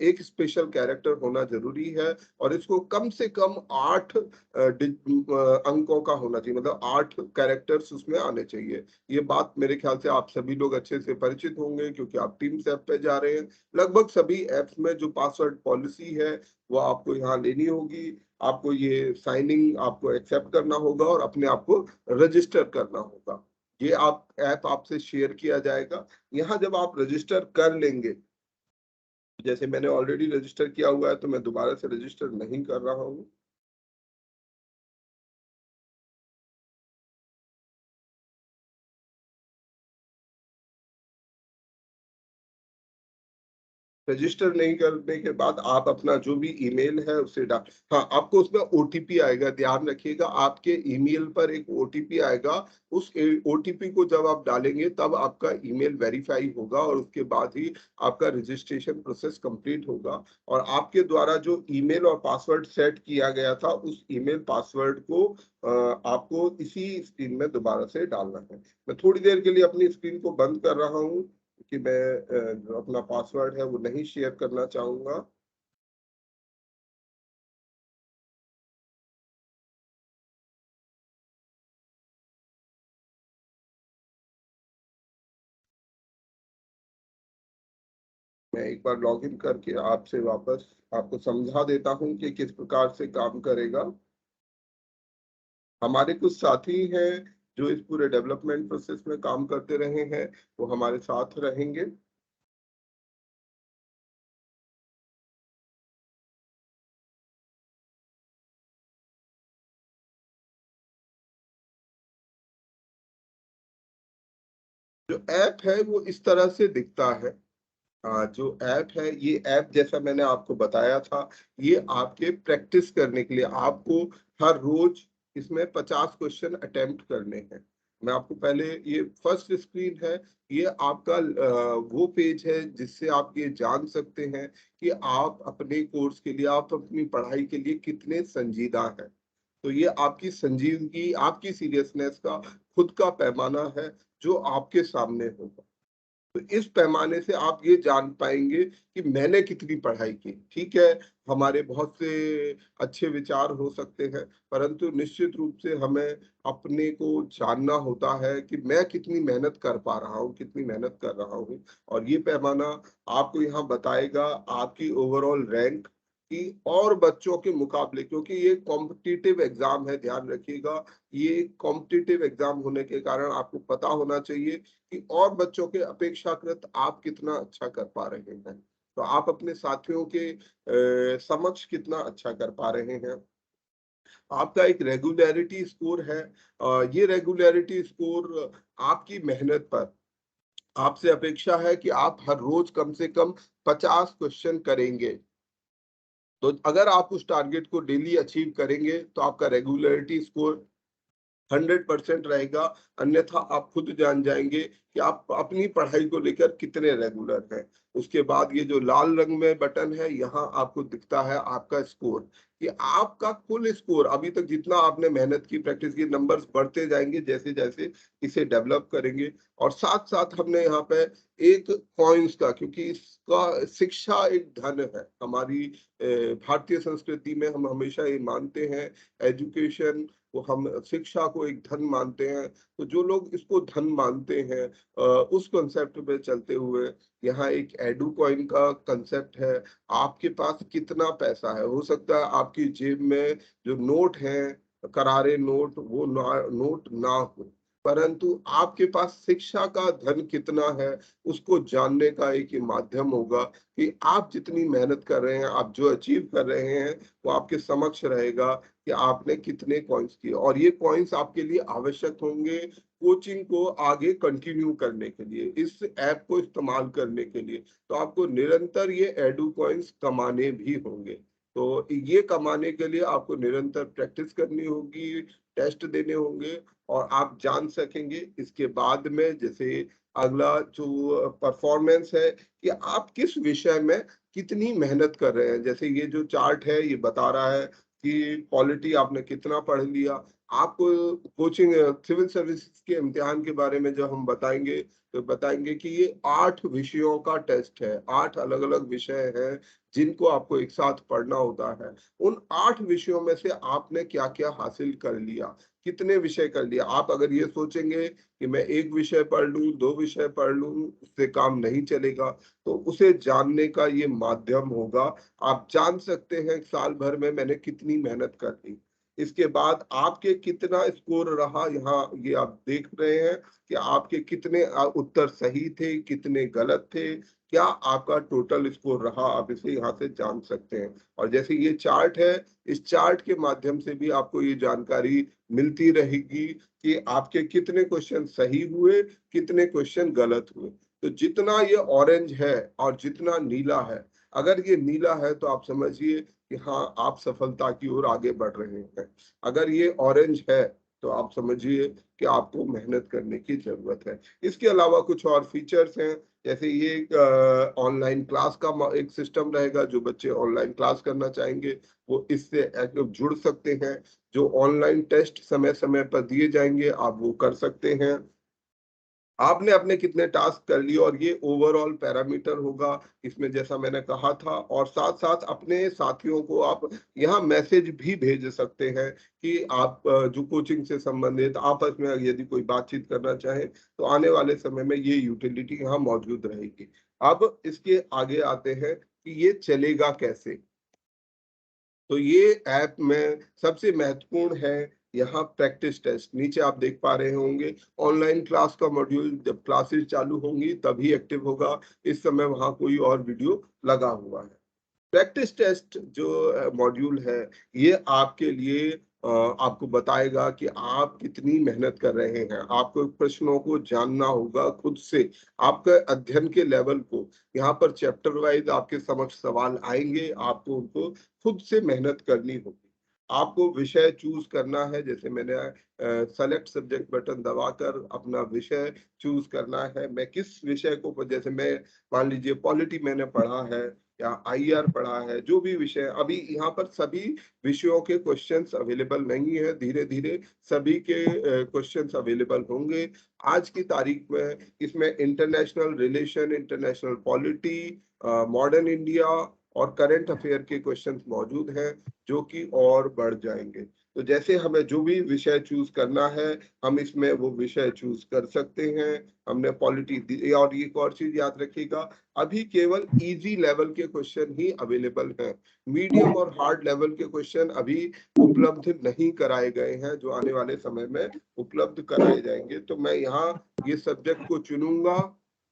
एक स्पेशल कैरेक्टर होना जरूरी है, और इसको कम से कम 8 अंकों का होना चाहिए, मतलब 8 कैरेक्टर्स उसमें आने चाहिए। ये बात मेरे ख्याल से आप सभी लोग अच्छे से परिचित होंगे क्योंकि आप टीम्स ऐप पे जा रहे हैं। लगभग सभी ऐप्स में जो पासवर्ड पॉलिसी है वो आपको यहाँ लेनी होगी। आपको ये साइनिंग आपको एक्सेप्ट करना होगा और अपने आप को रजिस्टर करना होगा। ये आप ऐप आपसे शेयर किया जाएगा। यहाँ जब आप रजिस्टर कर लेंगे, जैसे मैंने ऑलरेडी रजिस्टर किया हुआ है तो मैं दोबारा से रजिस्टर नहीं कर रहा हूँ। रजिस्टर नहीं करने के बाद आप अपना जो भी ईमेल है उसे डाल, हाँ, आपको उसमें ओटीपी आएगा। ध्यान रखिएगा, आपके ईमेल पर एक ओटीपी आएगा। उस ओटीपी को जब आप डालेंगे तब आपका ईमेल वेरीफाई होगा और उसके बाद ही आपका रजिस्ट्रेशन प्रोसेस कंप्लीट होगा। और आपके द्वारा जो ईमेल और पासवर्ड सेट किया गया था उस ईमेल पासवर्ड को आपको इसी स्क्रीन में दोबारा से डालना है। मैं थोड़ी देर के लिए अपनी स्क्रीन को बंद कर रहा हूँ कि मैं जो अपना पासवर्ड है वो नहीं शेयर करना चाहूंगा। मैं एक बार लॉगिन करके आपसे वापस आपको समझा देता हूं कि किस प्रकार से काम करेगा। हमारे कुछ साथी हैं जो इस पूरे डेवलपमेंट प्रोसेस में काम करते रहे हैं, वो हमारे साथ रहेंगे। जो ऐप है वो इस तरह से दिखता है। जो ऐप है, ये ऐप जैसा मैंने आपको बताया था, ये आपके प्रैक्टिस करने के लिए आपको हर रोज इसमें 50 क्वेश्चन अटेम्प्ट करने हैं। मैं आपको पहले, ये फर्स्ट स्क्रीन है, ये आपका वो पेज है जिससे आप ये जान सकते हैं कि आप अपने कोर्स के लिए, आप अपनी पढ़ाई के लिए कितने संजीदा हैं। तो ये आपकी संजीदगी, आपकी सीरियसनेस का खुद का पैमाना है जो आपके सामने होगा। तो इस पैमाने से आप ये जान पाएंगे कि मैंने कितनी पढ़ाई की। ठीक है, हमारे बहुत से अच्छे विचार हो सकते हैं, परंतु निश्चित रूप से हमें अपने को जानना होता है कि मैं कितनी मेहनत कर पा रहा हूँ, कितनी मेहनत कर रहा हूँ। और ये पैमाना आपको यहाँ बताएगा आपकी ओवरऑल रैंक की और बच्चों के मुकाबले, क्योंकि ये कॉम्पिटिटिव एग्जाम है। ध्यान रखिएगा, ये कॉम्पिटिटिव एग्जाम होने के कारण आपको पता होना चाहिए कि और बच्चों के अपेक्षाकृत आप कितना अच्छा कर पा रहे हैं, तो आप अपने साथियों के समक्ष कितना अच्छा कर पा रहे हैं। आपका एक रेगुलरिटी स्कोर है। ये रेगुलरिटी स्कोर आपकी मेहनत पर, आपसे अपेक्षा है कि आप हर रोज कम से कम 50 क्वेश्चन करेंगे। तो अगर आप उस टारगेट को डेली अचीव करेंगे तो आपका रेगुलरिटी स्कोर 100% रहेगा। अन्यथा आप खुद जान जाएंगे कि आप अपनी पढ़ाई को लेकर कितने रेगुलर हैं। उसके बाद ये जो लाल रंग में बटन है, यहाँ आपको दिखता है आपका स्कोर, कि आपका कुल स्कोर अभी तक जितना आपने मेहनत की, प्रैक्टिस की, नंबर्स बढ़ते जाएंगे जैसे जैसे इसे डेवलप करेंगे। और साथ साथ हमने यहाँ पे एक कॉइन्स का, क्योंकि इसका शिक्षा एक धन है हमारी भारतीय संस्कृति में, हम हमेशा ये मानते हैं एजुकेशन को, हम शिक्षा को एक धन मानते हैं। तो जो लोग इसको धन मानते हैं उस कॉन्सेप्ट पे चलते हुए यहाँ एक एडू कॉइन का कंसेप्ट है। आपके पास कितना पैसा है, हो सकता है आपकी जेब में जो नोट है, करारे नोट, वो नोट ना हो, परंतु आपके पास शिक्षा का धन कितना है उसको जानने का एक ही माध्यम होगा कि आप जितनी मेहनत कर रहे हैं, आप जो अचीव कर रहे हैं, वो आपके समक्ष रहेगा कि आपने कितने कॉइन्स किए। और ये कॉइन्स आपके लिए आवश्यक होंगे कोचिंग को आगे कंटिन्यू करने के लिए, इस ऐप को इस्तेमाल करने के लिए। तो आपको निरंतर ये एडू कॉइन्स कमाने भी होंगे। तो ये कमाने के लिए आपको निरंतर प्रैक्टिस करनी होगी, टेस्ट देने होंगे, और आप जान सकेंगे इसके बाद में, जैसे अगला जो परफॉर्मेंस है कि आप किस विषय में कितनी मेहनत कर रहे हैं। जैसे ये जो चार्ट है ये बता रहा है कि पॉलिटी आपने कितना पढ़ लिया। आपको कोचिंग सिविल सर्विस के इम्तिहान के बारे में जब हम बताएंगे तो बताएंगे कि ये 8 विषयों का टेस्ट है, 8 अलग अलग विषय हैं जिनको आपको एक साथ पढ़ना होता है। उन 8 विषयों में से आपने क्या क्या हासिल कर लिया, कितने विषय कर लिया। आप अगर ये सोचेंगे कि मैं एक विषय पढ़ लूं, 2 विषय पढ़ लूं, उससे काम नहीं चलेगा। तो उसे जानने का ये माध्यम होगा। आप जान सकते हैं साल भर में मैंने कितनी मेहनत कर ली। इसके बाद आपके कितना स्कोर रहा, यहाँ ये आप देख रहे हैं कि आपके कितने उत्तर सही थे, कितने गलत थे, क्या आपका टोटल स्कोर रहा, आप इसे यहाँ से जान सकते हैं। और जैसे ये चार्ट है, इस चार्ट के माध्यम से भी आपको ये जानकारी मिलती रहेगी कि आपके कितने क्वेश्चन सही हुए, कितने क्वेश्चन गलत हुए। तो जितना ये ऑरेंज है और जितना नीला है, अगर ये नीला है तो आप समझिए कि हाँ आप सफलता की ओर आगे बढ़ रहे हैं। अगर ये ऑरेंज है तो आप समझिए कि आपको मेहनत करने की जरूरत है। इसके अलावा कुछ और फीचर्स हैं, जैसे ये ऑनलाइन क्लास का एक सिस्टम रहेगा। जो बच्चे ऑनलाइन क्लास करना चाहेंगे वो इससे जुड़ सकते हैं। जो ऑनलाइन टेस्ट समय समय पर दिए जाएंगे आप वो कर सकते हैं। आपने अपने कितने टास्क कर लिए, और ये ओवरऑल पैरामीटर होगा इसमें, जैसा मैंने कहा था। और साथ साथ अपने साथियों को आप यहाँ मैसेज भी भेज सकते हैं कि आप जो कोचिंग से संबंधित आपस में यदि कोई बातचीत करना चाहे तो आने वाले समय में ये यूटिलिटी यहाँ मौजूद रहेगी। अब इसके आगे आते हैं कि ये चलेगा कैसे। तो ये ऐप में सबसे महत्वपूर्ण है यहाँ प्रैक्टिस टेस्ट। नीचे आप देख पा रहे होंगे ऑनलाइन क्लास का मॉड्यूल, जब क्लासेस चालू होंगी तभी एक्टिव होगा। इस समय वहां कोई और वीडियो लगा हुआ है। प्रैक्टिस टेस्ट जो मॉड्यूल है ये आपके लिए आपको बताएगा कि आप कितनी मेहनत कर रहे हैं। आपको प्रश्नों को जानना होगा खुद से, आपके अध्ययन के लेवल को। यहाँ पर चैप्टर वाइज आपके समक्ष सवाल आएंगे, आपको उनको खुद से मेहनत करनी होगी। आपको विषय चूज करना है, जैसे मैंने सेलेक्ट सब्जेक्ट बटन दबाकर अपना विषय चूज करना है। मैं किस विषय को, जैसे मैं मान लीजिए पॉलिटी मैंने पढ़ा है या आईआर पढ़ा है, जो भी विषय, अभी यहाँ पर सभी विषयों के क्वेश्चंस अवेलेबल नहीं है। धीरे धीरे सभी के क्वेश्चंस अवेलेबल होंगे। आज की तारीख में इसमें international relation, international polity, modern India और करंट अफेयर के क्वेश्चंस मौजूद हैं जो कि और बढ़ जाएंगे। तो जैसे हमें जो भी विषय चूज करना है हम इसमें वो विषय चूज कर सकते हैं। हमने पॉलिटी, और एक और चीज याद रखिएगा, अभी केवल इजी लेवल के क्वेश्चन ही अवेलेबल हैं। मीडियम और हार्ड लेवल के क्वेश्चन अभी उपलब्ध नहीं कराए गए हैं, जो आने वाले समय में उपलब्ध कराए जाएंगे। तो मैं यहाँ ये सब्जेक्ट को चुनूंगा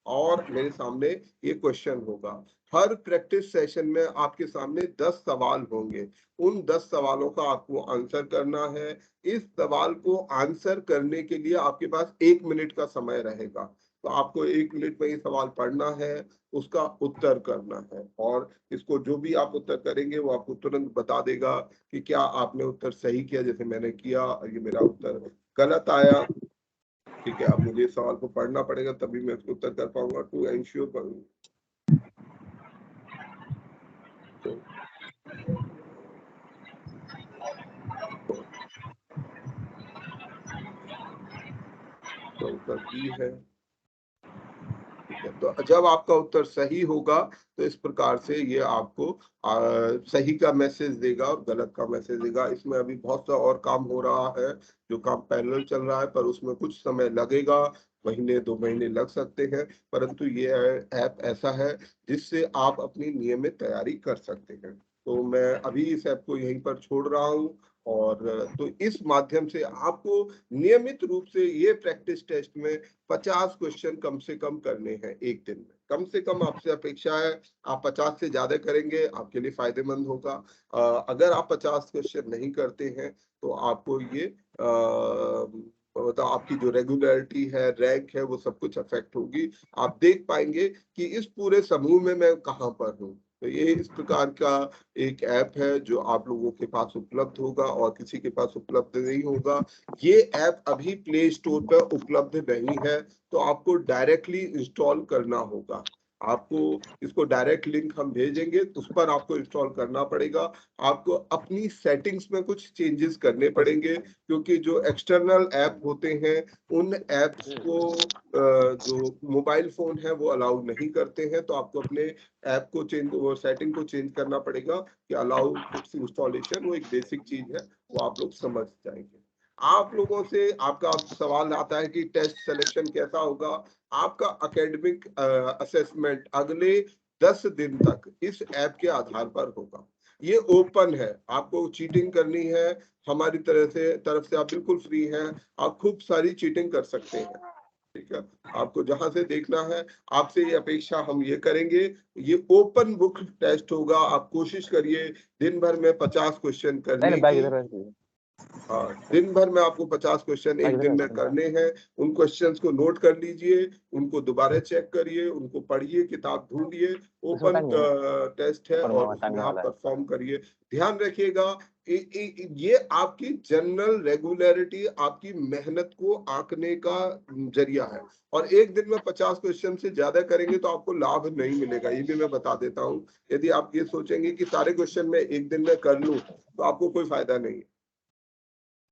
और मेरे सामने ये क्वेश्चन होगा। हर प्रैक्टिस सेशन में आपके सामने 10 सवाल होंगे। उन 10 सवालों का आपको आंसर करना है। इस सवाल को आंसर करने के लिए आपके पास 1 मिनट का समय रहेगा। तो आपको 1 मिनट में ये सवाल पढ़ना है, उसका उत्तर करना है, और इसको जो भी आप उत्तर करेंगे वो आपको तुरंत बता देगा कि क्या आपने उत्तर सही किया, जैसे मैंने किया, ये मेरा उत्तर गलत आया, ठीक है, अब मुझे सवाल को पढ़ना पड़ेगा तभी मैं उसको उत्तर कर पाऊंगा। टू एंश्योर तो उत्तर बी है, ठीक है। तो जब आपका उत्तर सही होगा तो इस प्रकार से ये आपको सही का मैसेज देगा और गलत का मैसेज देगा। इसमें अभी बहुत सा और काम हो रहा है, जो काम पैरेलल चल रहा है, पर उसमें कुछ समय लगेगा, महीने 2 महीने लग सकते हैं, परंतु ये ऐप ऐसा है जिससे आप अपनी नियमित तैयारी कर सकते हैं। तो मैं अभी इस ऐप को यहीं पर छोड़ रहा हूँ, और तो इस माध्यम से आपको नियमित रूप से ये प्रैक्टिस टेस्ट में 50 क्वेश्चन कम से कम करने हैं एक दिन में। कम से कम आपसे अपेक्षा है, आप 50 से ज्यादा करेंगे आपके लिए फायदेमंद होगा। अगर आप 50 क्वेश्चन नहीं करते हैं तो आपको ये मतलब आपकी जो रेगुलरिटी है, रैंक है, वो सब कुछ अफेक्ट होगी। आप देख पाएंगे कि इस पूरे समूह में मैं कहाँ पर हूँ। तो ये इस प्रकार का एक ऐप है जो आप लोगों के पास उपलब्ध होगा और किसी के पास उपलब्ध नहीं होगा। ये ऐप अभी प्ले स्टोर पर उपलब्ध नहीं है, तो आपको डायरेक्टली इंस्टॉल करना होगा। आपको इसको डायरेक्ट लिंक हम भेजेंगे, उस पर आपको इंस्टॉल करना पड़ेगा। आपको अपनी सेटिंग्स में कुछ चेंजेस करने पड़ेंगे, क्योंकि जो एक्सटर्नल ऐप होते हैं उन ऐप्स को जो मोबाइल फोन है वो अलाउ नहीं करते हैं। तो आपको अपने ऐप को चेंज, वो सेटिंग को चेंज करना पड़ेगा कि अलाउ फिक्स इंस्टॉलेशन, वो एक बेसिक चीज है, वो आप लोग समझ जाएंगे। आप लोगों से आपका सवाल आता है कि टेस्ट सिलेक्शन कैसा होगा। आपका एकेडमिक असेसमेंट अगले 10 दिन तक इस ऐप के आधार पर होगा। ये ओपन है, आपको चीटिंग करनी है हमारी तरफ से आप बिल्कुल फ्री हैं। आप खूब सारी चीटिंग कर सकते हैं, ठीक है। आपको जहां से देखना है, आपसे ये अपेक्षा हम ये करेंगे, ये ओपन बुक टेस्ट होगा। आप कोशिश करिए दिन भर में 50 क्वेश्चन करने की। हाँ, दिन भर में आपको 50 क्वेश्चन एक दिन में करने हैं। उन क्वेश्चंस को नोट कर लीजिए, उनको दोबारा चेक करिए, उनको पढ़िए, किताब ढूंढिए। ओपन टेस्ट है और उसमें आप परफॉर्म करिए। ध्यान रखिएगा, ये आपकी जनरल रेगुलरिटी, आपकी मेहनत को आंकने का जरिया है। और एक दिन में 50 क्वेश्चन से ज्यादा करेंगे तो आपको लाभ नहीं मिलेगा, ये भी मैं बता देता हूँ। यदि आप ये सोचेंगे कि सारे क्वेश्चन मैं एक दिन में कर लूं तो आपको कोई फायदा नहीं है।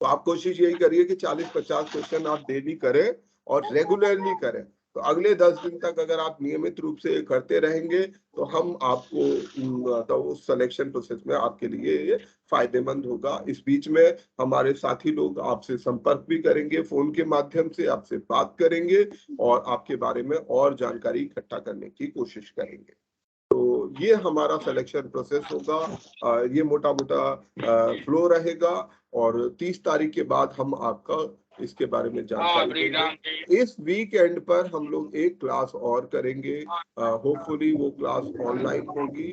तो आप कोशिश यही करिए कि 40-50 क्वेश्चन आप डेली करें और रेगुलरली करें। तो अगले 10 दिन तक अगर आप नियमित रूप से करते रहेंगे तो हम आपको तो उस सिलेक्शन प्रोसेस में आपके लिए ये फायदेमंद होगा। इस बीच में हमारे साथी लोग आपसे संपर्क भी करेंगे, फोन के माध्यम से आपसे बात करेंगे और आपके बारे में और जानकारी इकट्ठा करने की कोशिश करेंगे। तो ये हमारा सिलेक्शन प्रोसेस होगा, ये मोटा मोटा फ्लो रहेगा। और 30 तारीख के बाद हम आपका इसके बारे में जानकारी देंगे। इस वीकेंड पर हम लोग एक क्लास और करेंगे, होपफुली वो क्लास ऑनलाइन होगी।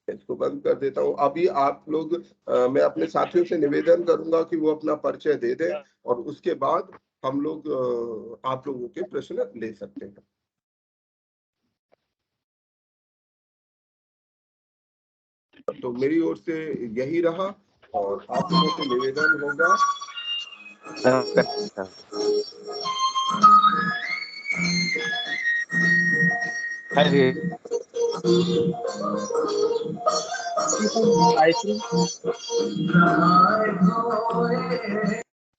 इसको बंद कर देता हूँ अभी। आप लोग मैं अपने साथियों से निवेदन करूंगा कि वो अपना परिचय दे दें और उसके बाद हम लोग आप लोगों के प्रश्न ले सकते हैं। तो मेरी ओर से यही रहा और आप लोगों से निवेदन होगा।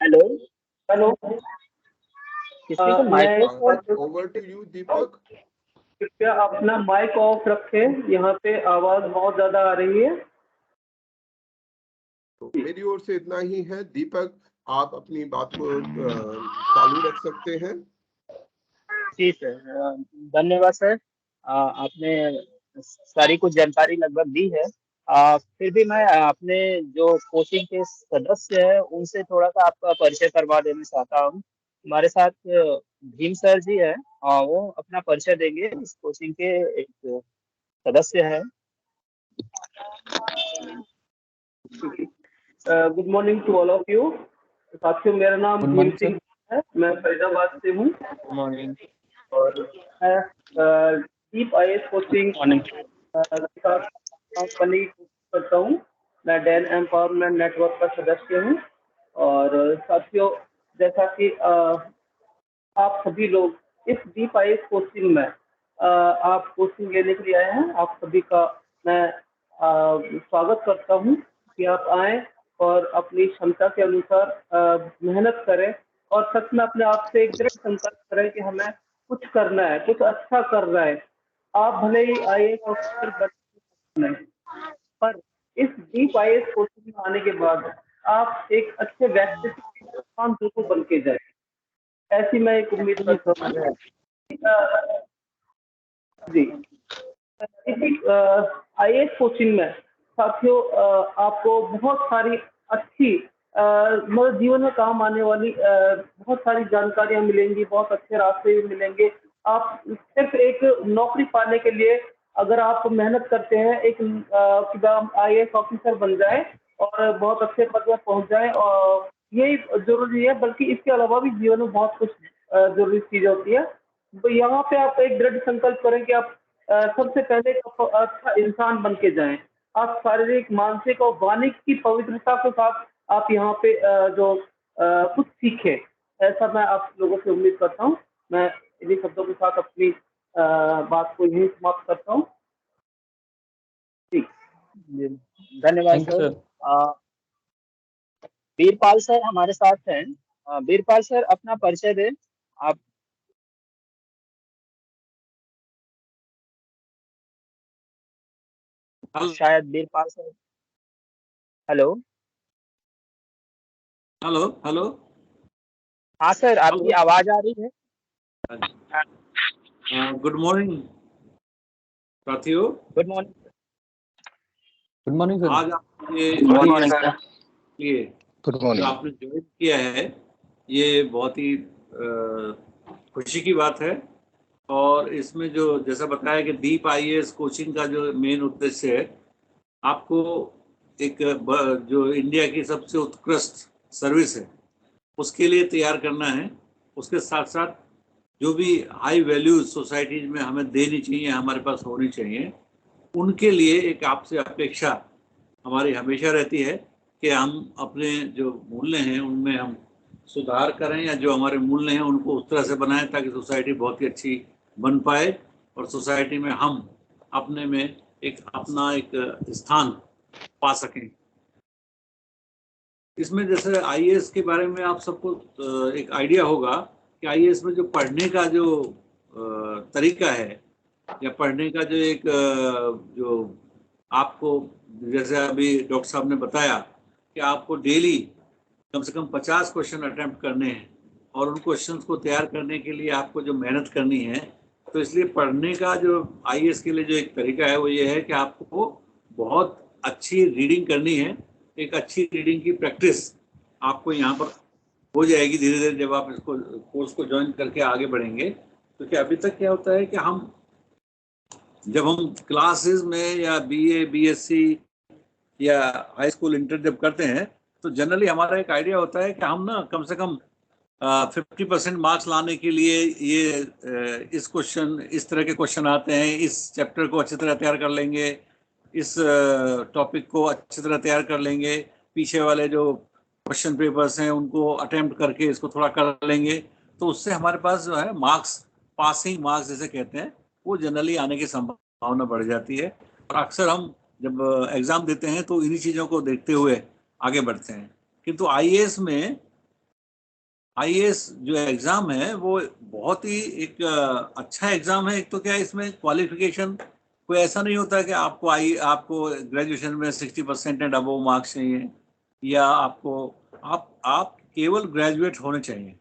Hello hello, over to you Deepak. कृपया अपना माइक ऑफ रखें, यहाँ पे आवाज बहुत ज्यादा आ रही है। तो मेरी ओर से इतना ही है। दीपक, आप अपनी बात को चालू रख सकते हैं। जी सर, धन्यवाद सर। आपने सारी कुछ जानकारी लगभग दी है। फिर भी मैं अपने जो कोचिंग के सदस्य हैं उनसे थोड़ा सा आपका परिचय करवा देना चाहता हूँ। हमारे साथ भीम सर जी हैं, वो अपना परिचय देंगे, इस कोचिंग के एक सदस्य हैं। Good morning to all of you. साथियों, मेरा नाम भीम सिंह है, मैं फरीदाबाद से हूँ मॉर्निंग। और मैं डीप IAS कोचिंग कंपनी करता हूँ। मैं डेन एम्पावरमेंट नेटवर्क का सदस्य हूँ। और साथियों, जैसा कि आप सभी लोग इस डीप आईएएस कोचिंग में आप कोचिंग लेने के लिए आए हैं, आप सभी का मैं स्वागत करता हूं कि आप आए और अपनी क्षमता के अनुसार मेहनत करें और सच में अपने आप से एक दृढ़ संकल्प करें कि हमें कुछ करना है, कुछ अच्छा करना है। आप भले ही आईएएस ऑफिसर बने नहीं, पर इस डीप आईएएस कोचिंग में आने के बाद आप एक अच्छे व्यक्तित्व के इंसान जरूर बन के जाए, ऐसी मैं एक उम्मीद करता हूँ। जी, इसी आईएएस कोचिंग में साथियों आपको बहुत सारी अच्छी मतलब जीवन में काम आने वाली बहुत सारी जानकारियां मिलेंगी, बहुत अच्छे रास्ते भी मिलेंगे। आप सिर्फ एक नौकरी पाने के लिए अगर आप मेहनत करते हैं, एक कि आप आईएएस ऑफिसर बन जाए और बहुत अच्छे पद पर पहुंच जाए, और यही जरूरी है, बल्कि इसके अलावा भी जीवन में बहुत कुछ जरूरी चीज होती है। तो यहाँ पे आप एक दृढ़ संकल्प करें कि आप सबसे पहले एक अच्छा इंसान बन के जाएं। आप शारीरिक, मानसिक और वाणिक की पवित्रता के साथ आप यहाँ पे जो कुछ सीखें, ऐसा मैं आप लोगों से उम्मीद करता हूँ। मैं इन्हीं शब्दों के साथ अपनी बात को यही समाप्त करता हूँ। धन्यवाद सर। वीरपाल सर हमारे साथ हैं। वीरपाल सर अपना परिचय दें आप। शायद Veerpal sir. Hello hello hello. हाँ सर, आपकी आवाज आ रही है। गुड मॉर्निंग साथियों। Good morning. Good morning sir. आज आपके लिए जो आपने ज्वाइन किया है, ये बहुत ही खुशी की बात है। और इसमें जो जैसा बताया कि डीप आईएएस कोचिंग का जो मेन उद्देश्य है, आपको एक जो इंडिया की सबसे उत्कृष्ट सर्विस है उसके लिए तैयार करना है। उसके साथ साथ जो भी हाई वैल्यूज सोसाइटीज में हमें देनी चाहिए, हमारे पास होनी चाहिए, उनके लिए एक आपसे अपेक्षा हमारी हमेशा रहती है कि हम अपने जो मूल्य हैं उनमें हम सुधार करें, या जो हमारे मूल्य हैं उनको उस तरह से बनाएं ताकि सोसाइटी बहुत ही अच्छी बन पाए और सोसाइटी में हम अपने में एक अपना एक स्थान पा सकें। इसमें जैसे आईएएस के बारे में आप सबको एक आइडिया होगा कि आईएएस में जो पढ़ने का जो तरीका है, या पढ़ने का जो एक जो आपको, जैसे अभी डॉक्टर साहब ने बताया कि आपको डेली कम से कम 50 क्वेश्चन अटेम्प्ट करने हैं, और उन क्वेश्चंस को तैयार करने के लिए आपको जो मेहनत करनी है, तो इसलिए पढ़ने का जो आईएएस के लिए जो एक तरीका है वो ये है कि आपको बहुत अच्छी रीडिंग करनी है। एक अच्छी रीडिंग की प्रैक्टिस आपको यहाँ पर हो जाएगी धीरे धीरे जब आप इसको कोर्स को ज्वाइन करके आगे बढ़ेंगे। तो क्या अभी तक क्या होता है कि हम जब हम क्लासेस में या बीए, बीएससी या हाई स्कूल, इंटर जब करते हैं, तो जनरली हमारा एक आइडिया होता है कि हम ना कम से कम 50% मार्क्स लाने के लिए ये इस क्वेश्चन, इस तरह के क्वेश्चन आते हैं, इस चैप्टर को अच्छी तरह तैयार कर लेंगे, इस टॉपिक को अच्छी तरह तैयार कर लेंगे, पीछे वाले जो क्वेश्चन पेपर्स हैं उनको अटेम्प्ट करके इसको थोड़ा कर लेंगे, तो उससे हमारे पास जो है मार्क्स, पासिंग मार्क्स जैसे कहते हैं, वो जनरली आने की संभावना बढ़ जाती है। और अक्सर हम जब एग्ज़ाम देते हैं तो इन्हीं चीज़ों को देखते हुए आगे बढ़ते हैं। किंतु आईएएस में, आईएएस जो एग्ज़ाम है वो बहुत ही एक अच्छा एग्ज़ाम है। एक तो क्या है, इसमें क्वालिफिकेशन कोई ऐसा नहीं होता कि आपको ग्रेजुएशन में 60% एंड अबव मार्क्स चाहिए, या आप केवल ग्रेजुएट होने चाहिए,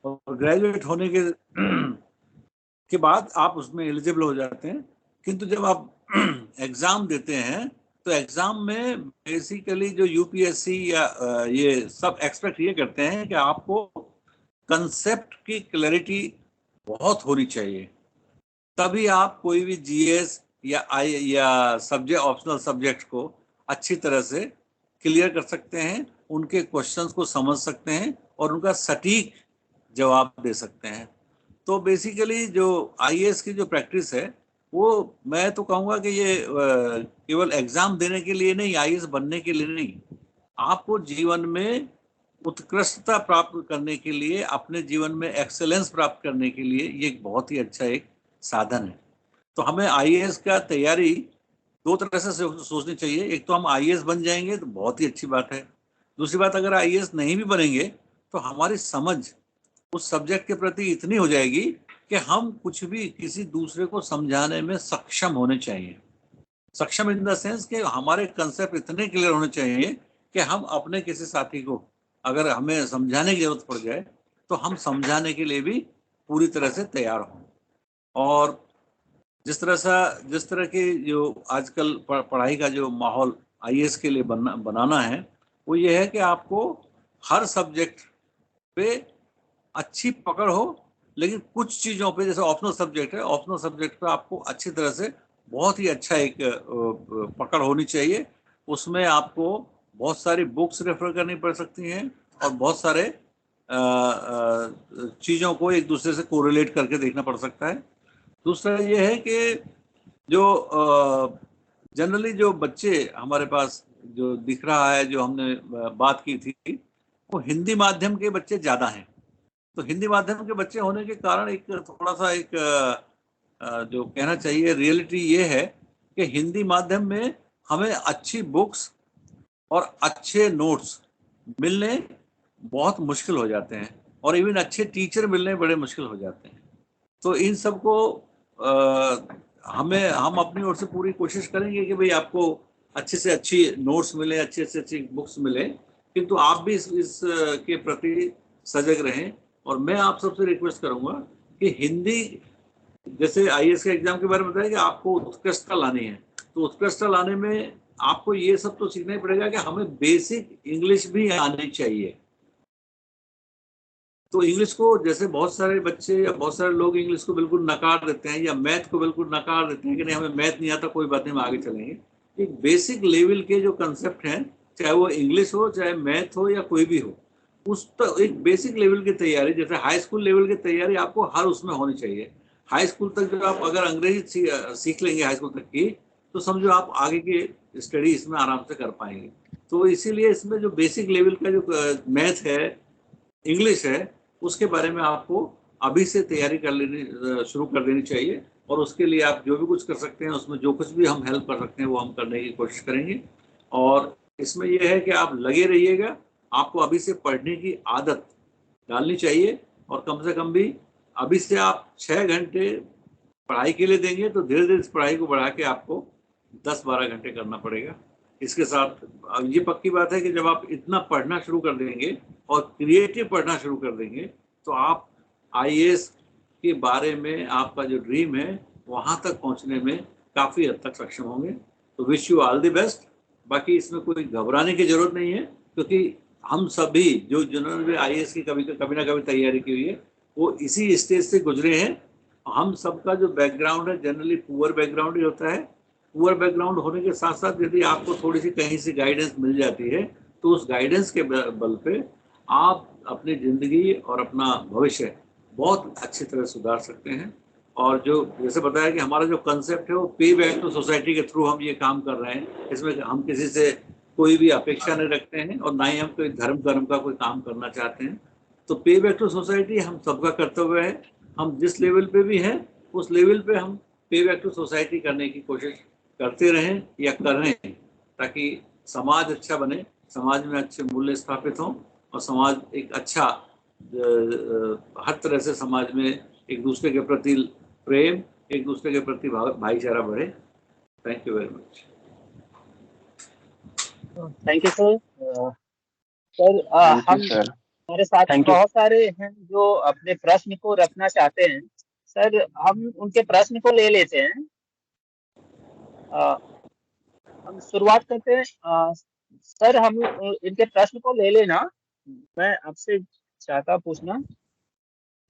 और ग्रेजुएट होने के बाद आप उसमें एलिजिबल हो जाते हैं। किंतु जब आप एग्ज़ाम देते हैं तो एग्ज़ाम में बेसिकली जो यूपीएससी या ये सब एक्सपेक्ट ये करते हैं कि आपको कंसेप्ट की क्लैरिटी बहुत होनी चाहिए, तभी आप कोई भी जीएस या सब्जेक्ट, ऑप्शनल सब्जेक्ट को अच्छी तरह से क्लियर कर सकते हैं, उनके क्वेश्चंस को समझ सकते हैं और उनका सटीक जवाब दे सकते हैं। तो बेसिकली जो आईएएस की जो प्रैक्टिस है वो मैं तो कहूँगा कि ये केवल एग्ज़ाम देने के लिए नहीं, आईएएस बनने के लिए नहीं, आपको जीवन में उत्कृष्टता प्राप्त करने के लिए, अपने जीवन में एक्सेलेंस प्राप्त करने के लिए ये एक बहुत ही अच्छा एक साधन है। तो हमें आईएएस का तैयारी दो तरह से सोचनी चाहिए। एक तो हम आईएएस बन जाएंगे तो बहुत ही अच्छी बात है। दूसरी बात, अगर आईएएस नहीं भी बनेंगे तो हमारी समझ उस सब्जेक्ट के प्रति इतनी हो जाएगी कि हम कुछ भी किसी दूसरे को समझाने में सक्षम होने चाहिए। सक्षम इन द सेंस कि हमारे कंसेप्ट इतने क्लियर होने चाहिए कि हम अपने किसी साथी को अगर हमें समझाने की जरूरत पड़ जाए तो हम समझाने के लिए भी पूरी तरह से तैयार हों। और जिस तरह की जो आजकल पढ़ाई का जो माहौल आईएएस के लिए बनाना है, वो ये है कि आपको हर सब्जेक्ट पे अच्छी पकड़ हो, लेकिन कुछ चीज़ों पे, जैसे ऑप्शनल सब्जेक्ट है, ऑप्शनल सब्जेक्ट पे आपको अच्छी तरह से बहुत ही अच्छा एक पकड़ होनी चाहिए। उसमें आपको बहुत सारी बुक्स रेफर करनी पड़ सकती हैं और बहुत सारे चीज़ों को एक दूसरे से कोरिलेट करके देखना पड़ सकता है। दूसरा ये है कि जो जनरली जो बच्चे हमारे पास जो दिख रहा है, जो हमने बात की थी, वो हिंदी माध्यम के बच्चे ज़्यादा हैं। तो हिंदी माध्यम के बच्चे होने के कारण एक थोड़ा सा एक जो कहना चाहिए रियलिटी ये है कि हिंदी माध्यम में हमें अच्छी बुक्स और अच्छे नोट्स मिलने बहुत मुश्किल हो जाते हैं, और इवन अच्छे टीचर मिलने बड़े मुश्किल हो जाते हैं। तो इन सब को हम अपनी ओर से पूरी कोशिश करेंगे कि भाई आपको अच्छे से अच्छी नोट्स मिले, अच्छे से अच्छी बुक्स मिले, किंतु आप भी इस के प्रति सजग रहें। और मैं आप सबसे रिक्वेस्ट करूंगा कि हिंदी, जैसे आईएएस के एग्जाम के बारे में बताया कि आपको उत्कृष्टता लानी है, तो उत्कृष्टता लाने में आपको ये सब तो सीखना ही पड़ेगा कि हमें बेसिक इंग्लिश भी आनी चाहिए। तो इंग्लिश को, जैसे बहुत सारे बच्चे या बहुत सारे लोग इंग्लिश को बिल्कुल नकार देते हैं या मैथ को बिल्कुल नकार देते हैं कि नहीं हमें मैथ नहीं आता, कोई बात नहीं, हम आगे चलेंगे। एक बेसिक लेवल के जो कंसेप्ट हैं, चाहे वो इंग्लिश हो, चाहे मैथ हो, या कोई भी हो, उस तो एक बेसिक लेवल की तैयारी, जैसे हाई स्कूल लेवल की तैयारी आपको हर उसमें होनी चाहिए। हाई स्कूल तक जो आप अगर अंग्रेजी सीख लेंगे हाई स्कूल तक की, तो समझो आप आगे की स्टडी इसमें आराम से कर पाएंगे। तो इसीलिए इसमें जो बेसिक लेवल का जो मैथ है, इंग्लिश है, उसके बारे में आपको अभी से तैयारी कर लेनी शुरू कर देनी चाहिए। और उसके लिए आप जो भी कुछ कर सकते हैं, उसमें जो कुछ भी हम हेल्प कर सकते हैं वो हम करने की कोशिश करेंगे। और इसमें यह है कि आप लगे रहिएगा, आपको अभी से पढ़ने की आदत डालनी चाहिए, और कम से कम भी अभी से आप 6 घंटे पढ़ाई के लिए देंगे तो धीरे धीरे इस पढ़ाई को बढ़ा के आपको 10-12 घंटे करना पड़ेगा। इसके साथ ये पक्की बात है कि जब आप इतना पढ़ना शुरू कर देंगे और क्रिएटिव पढ़ना शुरू कर देंगे, तो आप आईएएस के बारे में आपका जो ड्रीम है वहां तक पहुंचने में काफ़ी हद तक सक्षम होंगे। तो wish you all the best. बाकी इसमें कोई घबराने की जरूरत नहीं है, क्योंकि हम सभी जिन्होंने भी आईएएस की कभी ना कभी तैयारी की हुई है, वो इसी स्टेज से गुजरे हैं। हम सबका जो बैकग्राउंड है जनरली पुअर बैकग्राउंड ही होता है। पुअर बैकग्राउंड होने के साथ साथ यदि आपको थोड़ी सी कहीं से गाइडेंस मिल जाती है, तो उस गाइडेंस के बल पे आप अपनी ज़िंदगी और अपना भविष्य बहुत अच्छी तरह सुधार सकते हैं। और जो जैसे बताया कि हमारा जो कंसेप्ट है वो पे बैक टू सोसाइटी के थ्रू हम ये काम कर रहे हैं। इसमें हम किसी से कोई भी अपेक्षा नहीं रखते हैं और ना ही हम कोई धर्म का कोई काम करना चाहते हैं। तो पे बैक टू सोसाइटी हम सबका कर्तव्य है। हम जिस लेवल पे भी हैं उस लेवल पे हम पे बैक टू सोसाइटी करने की कोशिश करते रहें या कर रहे हैं, ताकि समाज अच्छा बने, समाज में अच्छे मूल्य स्थापित हों और समाज एक अच्छा हर तरह से समाज में एक दूसरे के प्रति प्रेम, एक दूसरे के प्रति भाईचारा बढ़े। Thank you very much. Thank you sir. Sir हमारे साथ बहुत सारे हैं जो अपने प्रश्न को रखना चाहते हैं। सर हम उनके प्रश्न को ले लेते हैं। हम शुरुआत करते हैं। सर हम इनके प्रश्न को ले लेना। मैं आपसे चाहता पूछना।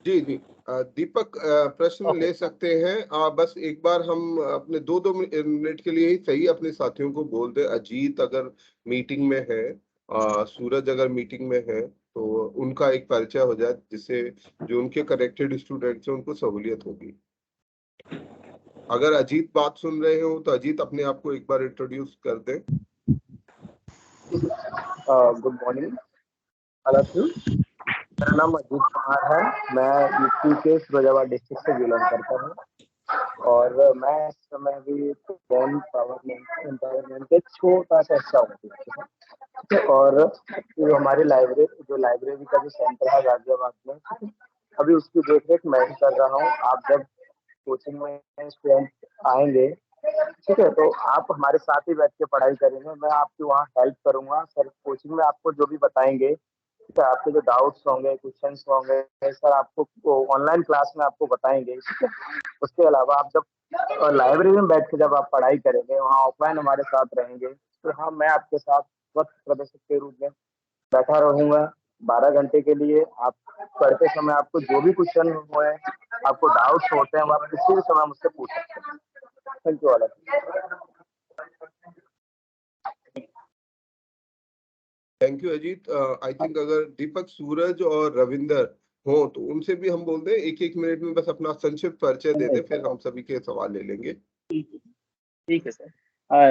जी दीपक प्रश्न ले सकते हैं। बस एक बार हम अपने 2-2 मिनट के लिए ही सही अपने साथियों को बोल दे। अजीत अगर मीटिंग में है, सूरज अगर मीटिंग में है, तो उनका एक परिचय हो जाए, जिससे जो उनके कनेक्टेड स्टूडेंट्स हैं उनको सहूलियत होगी। अगर अजीत बात सुन रहे हो तो अजीत अपने आप को एक बार इंट्रोड्यूस कर दें। Good morning. All of you. मेरा नाम अजीत कुमार है। मैं यूपी के फिरोजाबाद डिस्ट्रिक्ट से बिलोंग करता हूँ और मैं इस समय भी एम्पावरमेंट एक छोटा सा हिस्सा हूँ। और जो हमारी लाइब्रेरी का जो सेंटर है गाजियाबाद में, अभी उसकी देखरेख मैं ही कर रहा हूँ। आप जब कोचिंग में स्टूडेंट आएंगे, ठीक है, तो आप हमारे साथ ही बैठ के पढ़ाई करेंगे। मैं आपकी वहाँ हेल्प करूँगा। सर कोचिंग में आपको जो भी बताएंगे, ठीक है, आपके जो डाउट्स होंगे, क्वेश्चंस होंगे, सर आपको ऑनलाइन क्लास में आपको बताएंगे, ठीक है। उसके अलावा आप जब लाइब्रेरी में बैठ के जब आप पढ़ाई करेंगे, वहाँ ऑफलाइन हमारे साथ रहेंगे, तो हाँ, मैं आपके साथ वक्त प्रदर्शक के रूप में बैठा रहूँगा 12 घंटे के लिए। आप पढ़ते समय आपको जो भी क्वेश्चन हुए, आपको डाउट्स होते हैं, वो आप किसी भी समय मुझसे पूछ सकते हैं। Thank you all. Thank you Ajit. I think अगर दीपक, सूरज और रविंदर हो तो उनसे भी हम बोल दें 1-1 मिनट में बस अपना संक्षिप्त परिचय दे दें, फिर हम सभी के सवाल ले लेंगे। ठीक है सर।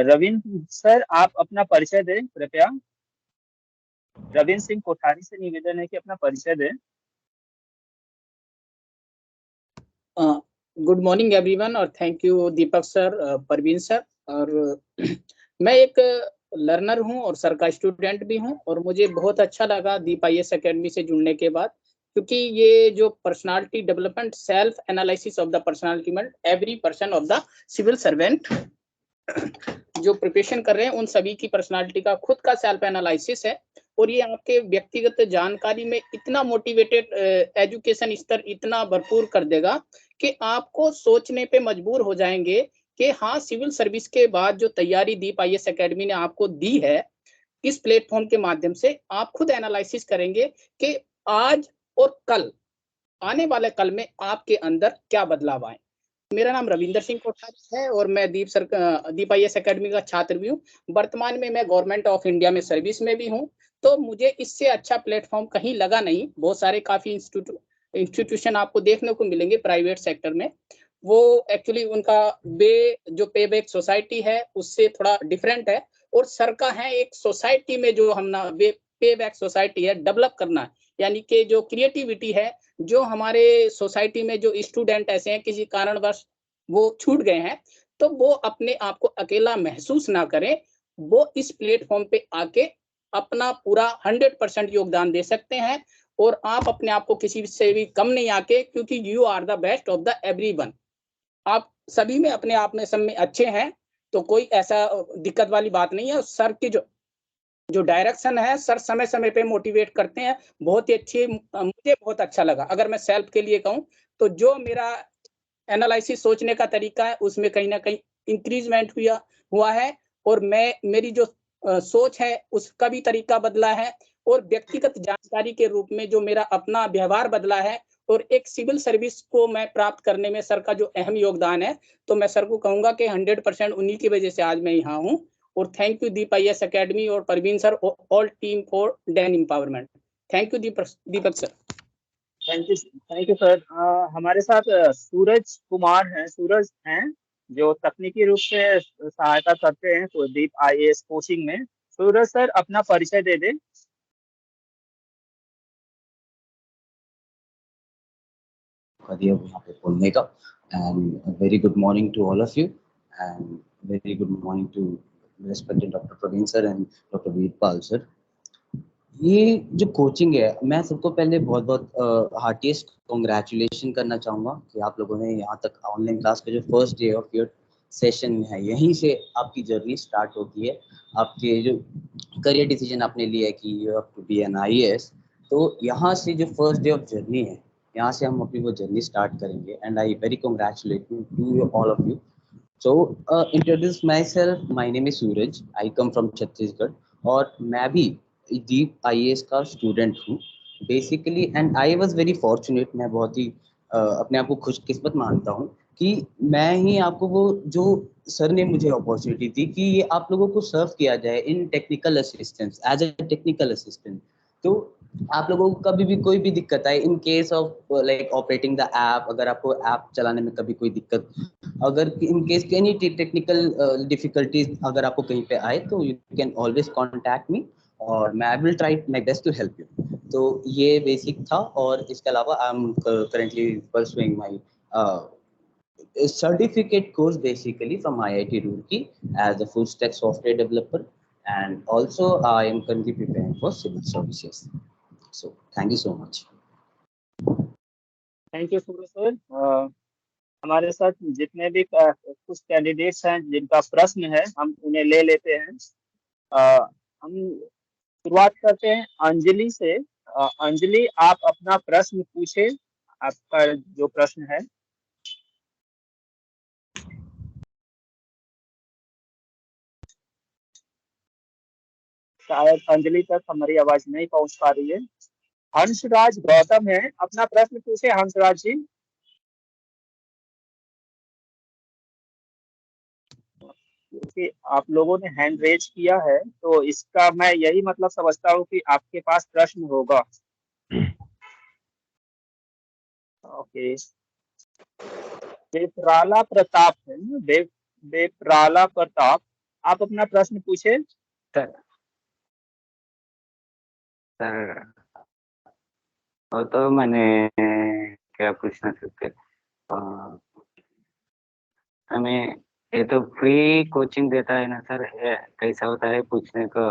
रविंद्र सर, आप अपना परिचय दें कृपया। रविंद्र सिंह कोठारी से निवेदन है कि अपना परिचय दें। गुड मॉर्निंग एवरीवन और thank you Deepak sir, Parveen sir. और मैं एक लर्नर हूं और सर का स्टूडेंट भी हूं और मुझे बहुत अच्छा लगा दीप IAS एकेडमी से जुड़ने के बाद, क्योंकि ये जो personality development, self analysis of the personality every person of the civil servant जो प्रिपरेशन कर रहे हैं, उन सभी की पर्सनालिटी का खुद का सेल्फ एनालिसिस है। और ये आपके व्यक्तिगत जानकारी में इतना मोटिवेटेड, एजुकेशन स्तर इतना भरपूर कर देगा कि आपको सोचने पे मजबूर हो जाएंगे कि हाँ, सिविल सर्विस के बाद जो तैयारी दीप IAS एकेडमी ने आपको दी है, इस प्लेटफॉर्म के माध्यम से आप खुद एनालिसिस करेंगे कि आज और कल, आने वाले कल में आपके अंदर क्या बदलाव आए। मेरा नाम रविंदर सिंह कोठारी है और मैं दीप IAS एकेडमी का छात्र भी हूँ। वर्तमान में मैं गवर्नमेंट ऑफ इंडिया में सर्विस में भी हूँ। तो मुझे इससे अच्छा प्लेटफॉर्म कहीं लगा नहीं। बहुत सारे काफी इंस्टीट्यूशन आपको देखने को मिलेंगे प्राइवेट सेक्टर में, वो एक्चुअली उनका जो पे बैक सोसाइटी है उससे थोड़ा डिफरेंट है। और सर का है एक सोसाइटी में जो हम ना पे बैक सोसाइटी है डेवलप करना है, यानी कि जो क्रिएटिविटी है, जो हमारे सोसाइटी में जो स्टूडेंट ऐसे हैं किसी कारणवश वो छूट गए हैं, तो वो अपने आप को अकेला महसूस ना करें, वो इस प्लेटफॉर्म पे आके अपना पूरा 100% योगदान दे सकते हैं। और आप अपने आप को किसी से भी कम नहीं आके, क्योंकि you are the best of the everyone. आप सभी में अपने आप में सब में अच्छे हैं, तो कोई ऐसा दिक्कत वाली बात नहीं है। सर की जो डायरेक्शन है, सर समय समय पे मोटिवेट करते हैं, बहुत ही अच्छी, मुझे बहुत अच्छा लगा। अगर मैं सेल्फ के लिए कहूँ तो जो मेरा एनालिसिस सोचने का तरीका है उसमें कहीं ना कहीं इंक्रीजमेंट हुआ है और मेरी जो सोच है उसका भी तरीका बदला है। और व्यक्तिगत जानकारी के रूप में जो मेरा अपना व्यवहार बदला है और एक सिविल सर्विस को मैं प्राप्त करने में सर का जो अहम योगदान है, तो मैं सर को कहूंगा कि 100% उन्हीं की वजह से आज मैं यहाँ हूँ। और thank you Deep IAS academy और Parveen sir, all team for then empowerment. Thank you Deepak sir. Thank you sir. हमारे साथ सूरज कुमार हैं, सूरज हैं जो तकनीकी रूप से सहायता करते हैं तो दीप IAS कोचिंग में। सूरज सर, अपना परिचय दे दें। यहाँ पे बोलने का, and very good morning to all of you, and very good morning to respected doctor Praveen sir and doctor Veerpal sir. ये जो कोचिंग है, मैं सबको पहले बहुत बहुत हार्टिएस्ट कॉन्ग्रेचुलेशन करना चाहूँगा कि आप लोगों ने यहाँ तक ऑनलाइन क्लास का जो first day of your session है, यहीं से आपकी जर्नी स्टार्ट होती है। आपके जो करियर डिसीजन आपने लिया है कि you have to be an IAS, तो यहाँ से जो फर्स्ट डे ऑफ जर्नी है, यहाँ से हम अपनी वो जर्नी स्टार्ट करेंगे। And I very congratulate to all of you. So, introduce myself. My name is Suraj. I come from Chhattisgarh और मैं भी दीप IAS का स्टूडेंट हूँ basically. And I was very fortunate, मैं बहुत ही अपने आप को खुशकिस्मत मानता हूँ कि मैं ही आपको वो जो सर ने मुझे अपॉर्चुनिटी दी कि ये आप लोगों को सर्व किया जाए in technical assistance, as a technical assistant. तो आप लोगों को कभी भी कोई भी दिक्कत आए, in case of like operating the app, अगर आपको ऐप चलाने में कभी कोई दिक्कत, अगर in case any technical difficulties अगर आपको कहीं पे आए, तो you can always contact me और मैं will try my best to help you. तो ये बेसिक था। और इसके अलावा I am currently pursuing my certificate course basically from IIT Roorkee as a full stack software developer, and also I am currently preparing for civil services. So thank you so much. Thank you sir. हमारे साथ जितने भी कुछ candidates हैं जिनका प्रश्न है हम उन्हें ले लेते हैं। हम शुरुआत करते हैं अंजलि से। अंजलि, आप अपना प्रश्न पूछे, आपका जो प्रश्न है। शायद अंजलि तक हमारी आवाज नहीं पहुंच पा रही है। हंसराज गौतम है, अपना प्रश्न पूछे हंसराज जी। क्योंकि आप लोगों ने हैंड रेज किया है तो इसका मैं यही मतलब समझता हूँ कि आपके पास प्रश्न होगा। ओके, बेपराला प्रताप है ना? बेपराला प्रताप, आप अपना प्रश्न पूछे। सर वो तो मैंने क्या पूछना सकते, हमें ये तो फ्री कोचिंग देता है ना सर, कैसा होता है पूछने को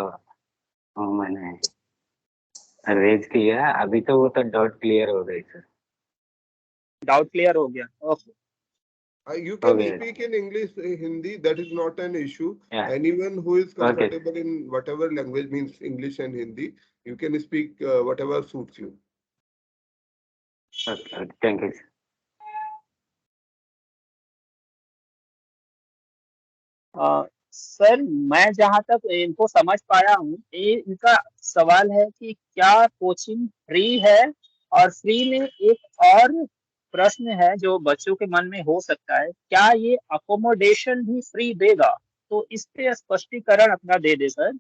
मैंने रेज किया। अभी तो वो तो डाउट क्लियर हो गई सर। डाउट क्लियर हो गया? Okay. You can Okay. speak in English, Hindi, that is not an issue. Yeah. Anyone who is Okay. comfortable in whatever language, means English and Hindi, you can speak whatever suits you. Okay, thank you. Sir, मैं जहाँ तक इनको समझ पाया हूँ, इनका सवाल है कि क्या कोचिंग फ्री है, और फ्री में एक और प्रश्न है जो बच्चों के मन में हो सकता है, क्या ये अकोमोडेशन भी फ्री देगा? तो इस पे स्पष्टीकरण अपना दे दे सर।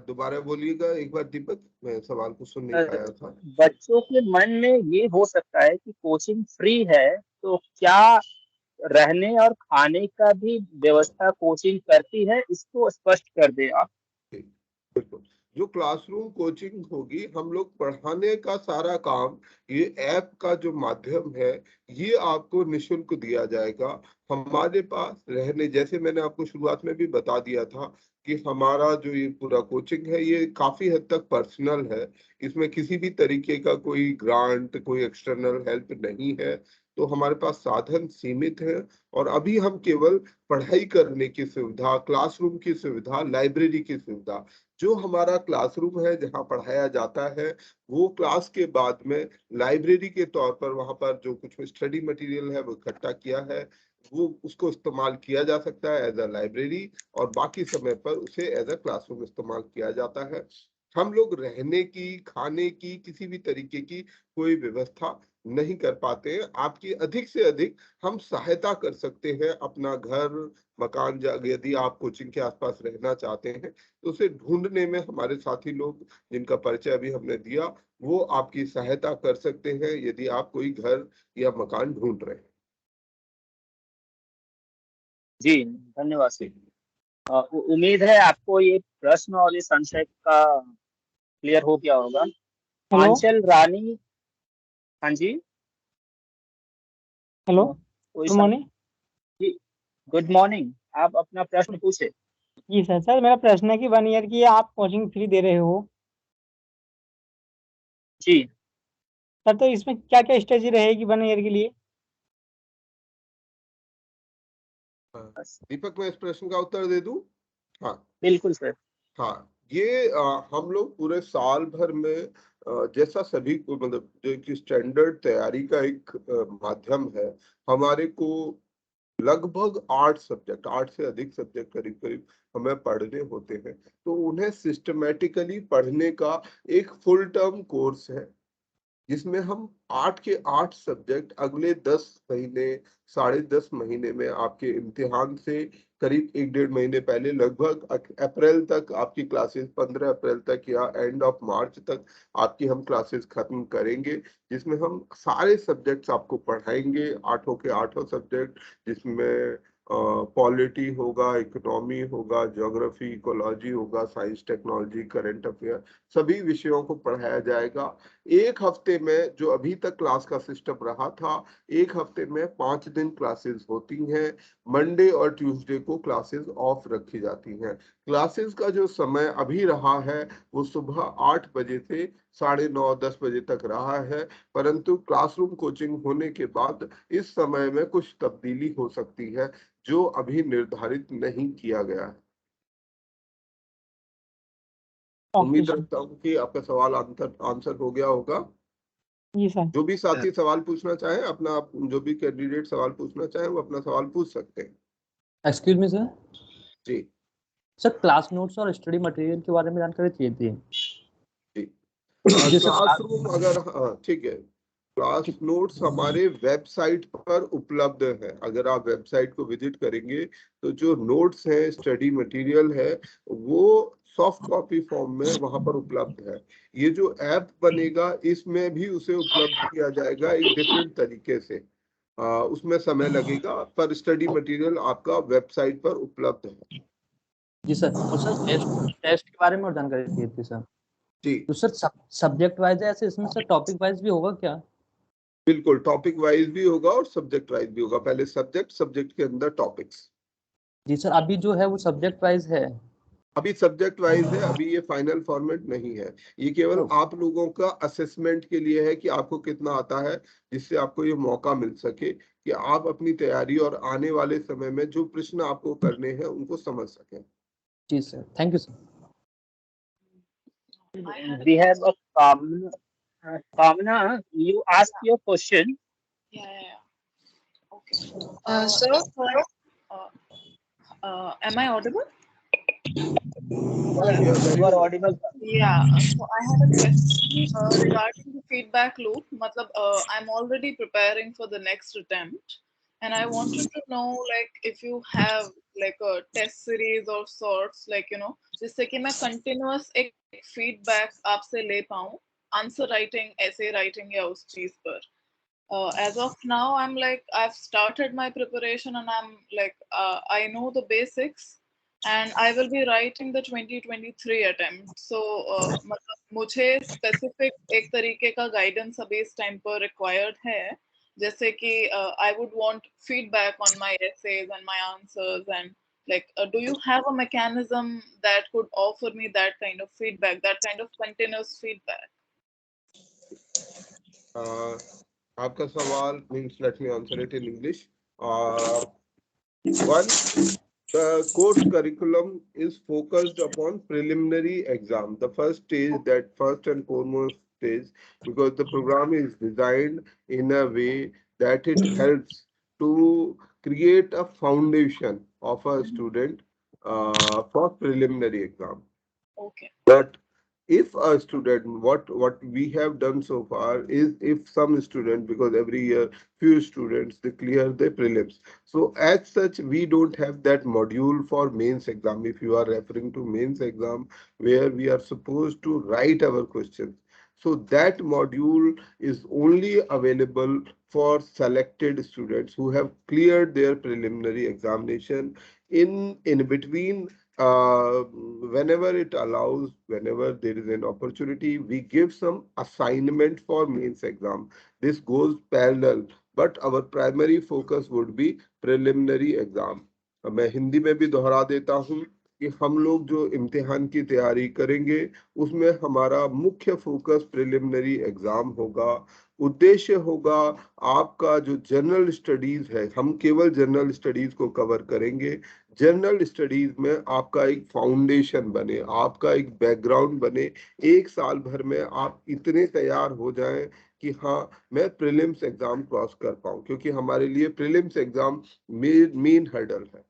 दोबारा बोलिएगा एक बार दीपक, मैं सवाल को सुन नहीं पाया था। बच्चों के मन में ये हो सकता है कि कोचिंग फ्री है तो क्या रहने और खाने का भी व्यवस्था कोचिंग करती है? इसको स्पष्ट कर दे आप। बिल्कुल, जो क्लासरूम कोचिंग होगी, हम लोग पढ़ाने का सारा काम ये ऐप का जो माध्यम है ये आपको निशुल्क दिया जाएगा। हमारे पास रहने, जैसे मैंने आपको शुरुआत में भी बता दिया था कि हमारा जो ये पूरा कोचिंग है ये काफी हद तक पर्सनल है, इसमें किसी भी तरीके का कोई ग्रांट, कोई एक्सटर्नल हेल्प नहीं है। तो हमारे पास साधन सीमित है और अभी हम केवल पढ़ाई करने की सुविधा, क्लासरूम की सुविधा, लाइब्रेरी की सुविधा, जो हमारा क्लासरूम है जहाँ पढ़ाया जाता है वो क्लास के बाद में लाइब्रेरी के तौर पर वहां पर जो कुछ स्टडी मटेरियल है वो इकट्ठा किया है, वो उसको इस्तेमाल किया जा सकता है एज अ लाइब्रेरी, और बाकी समय पर उसे एज अ क्लासरूम इस्तेमाल किया जाता है। हम लोग रहने की, खाने की, किसी भी तरीके की कोई व्यवस्था नहीं कर पाते हैं। आपकी अधिक से अधिक हम सहायता कर सकते हैं, अपना घर, मकान, यदि आप कोचिंग के आसपास रहना चाहते हैं तो उसे ढूंढने में हमारे साथी लोग जिनका परिचय अभी हमने दिया वो आपकी सहायता कर सकते हैं यदि आप कोई घर या मकान ढूंढ रहे हैं। जी धन्यवाद सर। उम्मीद है आपको ये प्रश्न और ये संशय का क्लियर हो गया होगा। आंचल रानी, हाँ जी, हेलो, गुड मॉर्निंग। जी गुड मॉर्निंग, आप अपना प्रश्न पूछे। जी सर, मेरा प्रश्न है कि 1 ईयर की आप कोचिंग फ्री दे रहे हो जी सर, तो इसमें क्या क्या स्ट्रेटजी रहेगी 1 ईयर के लिए? दीपक, मैं इस प्रश्न का उत्तर दे दूं? हाँ बिल्कुल सर। हाँ, ये हम लोग पूरे साल भर में जैसा सभी को, मतलब जो कि स्टैंडर्ड तैयारी का एक माध्यम है, हमारे को लगभग 8 सब्जेक्ट, 8 से अधिक सब्जेक्ट करीब करीब हमें पढ़ने होते हैं। तो उन्हें सिस्टमेटिकली पढ़ने का एक फुल टर्म कोर्स है जिसमें हम 8 के 8 सब्जेक्ट अगले 10 महीने, 10.5 महीने में, आपके इम्तिहान से करीब 1-1.5 महीने पहले, लगभग अप्रैल तक आपकी क्लासेस, 15 अप्रैल तक या एंड ऑफ मार्च तक आपकी हम क्लासेस खत्म करेंगे, जिसमें हम सारे सब्जेक्ट्स आपको पढ़ाएंगे, 8 के 8 सब्जेक्ट, जिसमें पॉलिटी होगा, इकोनॉमी होगा, ज्योग्राफी, इकोलॉजी होगा, साइंस, टेक्नोलॉजी, करंट अफेयर, सभी विषयों को पढ़ाया जाएगा। एक हफ्ते में, जो अभी तक क्लास का सिस्टम रहा था, एक हफ्ते में 5 दिन क्लासेस होती हैं। मंडे और ट्यूसडे को क्लासेस ऑफ रखी जाती हैं। क्लासेस का जो समय अभी रहा है वो सुबह 8 बजे से 9:30 10 बजे तक रहा है, परंतु क्लासरूम कोचिंग होने के बाद इस समय में कुछ तब्दीली हो सकती है जो अभी निर्धारित नहीं किया गया है। उम्मीद रखता हूँ कि आपका सवाल आंसर हो गया होगा। जी सर। जो भी साथी सवाल पूछना चाहे, अपना जो भी कैंडिडेट सवाल पूछना चाहे वो अपना सवाल पूछ सकते हैं। Excuse me sir. जी सर, क्लास नोट्स और स्टडी मटेरियल के बारे में जानकारी चाहिए थी। जी क्लासरूम अगर, हाँ ठीक है, क्लास नोट्स हमारे वेबसाइट पर उपलब्ध है। अगर आप वेबसाइट को विजिट करेंगे तो जो नोट्स है, स्टडी मटेरियल है, वो सॉफ्ट कॉपी फॉर्म में वहां पर उपलब्ध है। ये जो ऐप बनेगा इसमें भी उसे उपलब्ध किया जाएगा एक डिफरेंट तरीके से। उसमें समय लगेगा, पर स्टडी मटेरियल आपका वेबसाइट पर उपलब्ध है। जी सर। और सर टेस्ट के बारे में और जानकारी चाहिए थी सर। जी तो सर सब्जेक्ट वाइज है ऐसे, इसमें सर टॉपिक वाइज भी होगा क्या? बिल्कुल, टॉपिक वाइज भी होगा और सब्जेक्ट वाइज भी होगा। पहले सब्जेक्ट के अंदर टॉपिक्स। जी सर, अभी जो है वो सब्जेक्ट वाइज है। अभी सब्जेक्ट वाइज है, अभी ये फाइनल फॉर्मेट नहीं है। ये केवल आप लोगों का असेसमेंट के लिए है कि आपको कितना आता है, जिससे आपको ये मौका मिल सके कि आप अपनी तैयारी और आने वाले समय में जो प्रश्न आपको करने हैं उनको समझ सकें। जी sir, thank you sir. We have a Kamna, you ask your question. Yeah. Okay. Sir, am I audible? You are audible. Yeah. So I had a question regarding the feedback loop. I'm already preparing for the next attempt, and I wanted to know, like, if you have like a test series or sorts, like, जिससे कि मैं continuous एक feedback आपसे ले पाऊँ, answer writing, essay writing या उस चीज पर. As of now, I've started my preparation, and I know the basics, and I will be writing the 2023 attempt. So, मुझे specific एक तरीके का guidance अभी इस time पर required है, जैसे कि I would want feedback on my essays and my answers, and do you have a mechanism that could offer me that kind of feedback, that kind of continuous feedback? आपका सवाल means, let me answer it in English. One, the course curriculum is focused upon preliminary exam, the first stage, that first and foremost stage, because the program is designed in a way that it helps to create a foundation of a student for preliminary exam. Okay. But if a student, what we have done so far is, if some student, because every year few students they clear the prelims, so as such we don't have that module for mains exam. If you are referring to mains exam where we are supposed to write our questions, so that module is only available for selected students who have cleared their preliminary examination. In between, whenever it allows, whenever there is an opportunity, we give some assignment for mains exam. This goes parallel, but our primary focus would be preliminary exam. मैं हिंदी में भी दोहरा देता हूँ कि हम लोग जो इम्तिहान की तैयारी करेंगे उसमें हमारा मुख्य फोकस प्रिलिमिनरी एग्जाम होगा। उद्देश्य होगा आपका जो जनरल स्टडीज है, हम केवल जनरल स्टडीज को कवर करेंगे। जनरल स्टडीज में आपका एक फाउंडेशन बने, आपका एक बैकग्राउंड बने। एक साल भर में आप इतने तैयार हो जाएं कि हाँ मैं प्रीलिम्स एग्जाम क्रॉस कर पाऊं, क्योंकि हमारे लिए प्रीलिम्स एग्जाम मेन हर्डल है।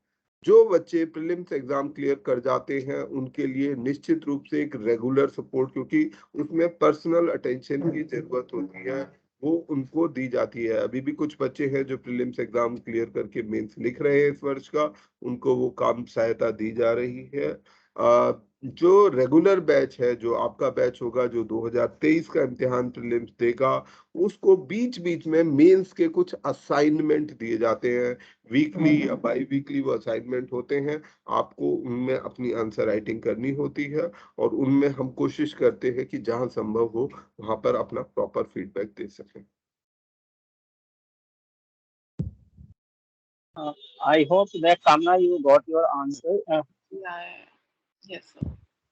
जो बच्चे प्रीलिम्स एग्जाम क्लियर कर जाते हैं उनके लिए निश्चित रूप से एक रेगुलर सपोर्ट, क्योंकि उसमें पर्सनल अटेंशन की जरूरत होती है, वो उनको दी जाती है। अभी भी कुछ बच्चे हैं जो प्रीलिम्स एग्जाम क्लियर करके मेंस लिख रहे हैं इस वर्ष का, उनको वो काम सहायता दी जा रही है। जो रेगुलर बैच है, जो आपका बैच होगा, जो 2023 का इम्तिहान प्रीलिम्स देगा, उसको बीच बीच में मेंस के कुछ असाइनमेंट दिए जाते हैं, वीकली या बाई वीकली वो असाइनमेंट होते हैं। आपको उनमें अपनी आंसर राइटिंग करनी होती है और उनमें हम कोशिश करते हैं कि जहां संभव हो वहां पर अपना प्रॉपर फीडबैक दे सकें। I hope that Kamna, you got your answer. Yes, sir.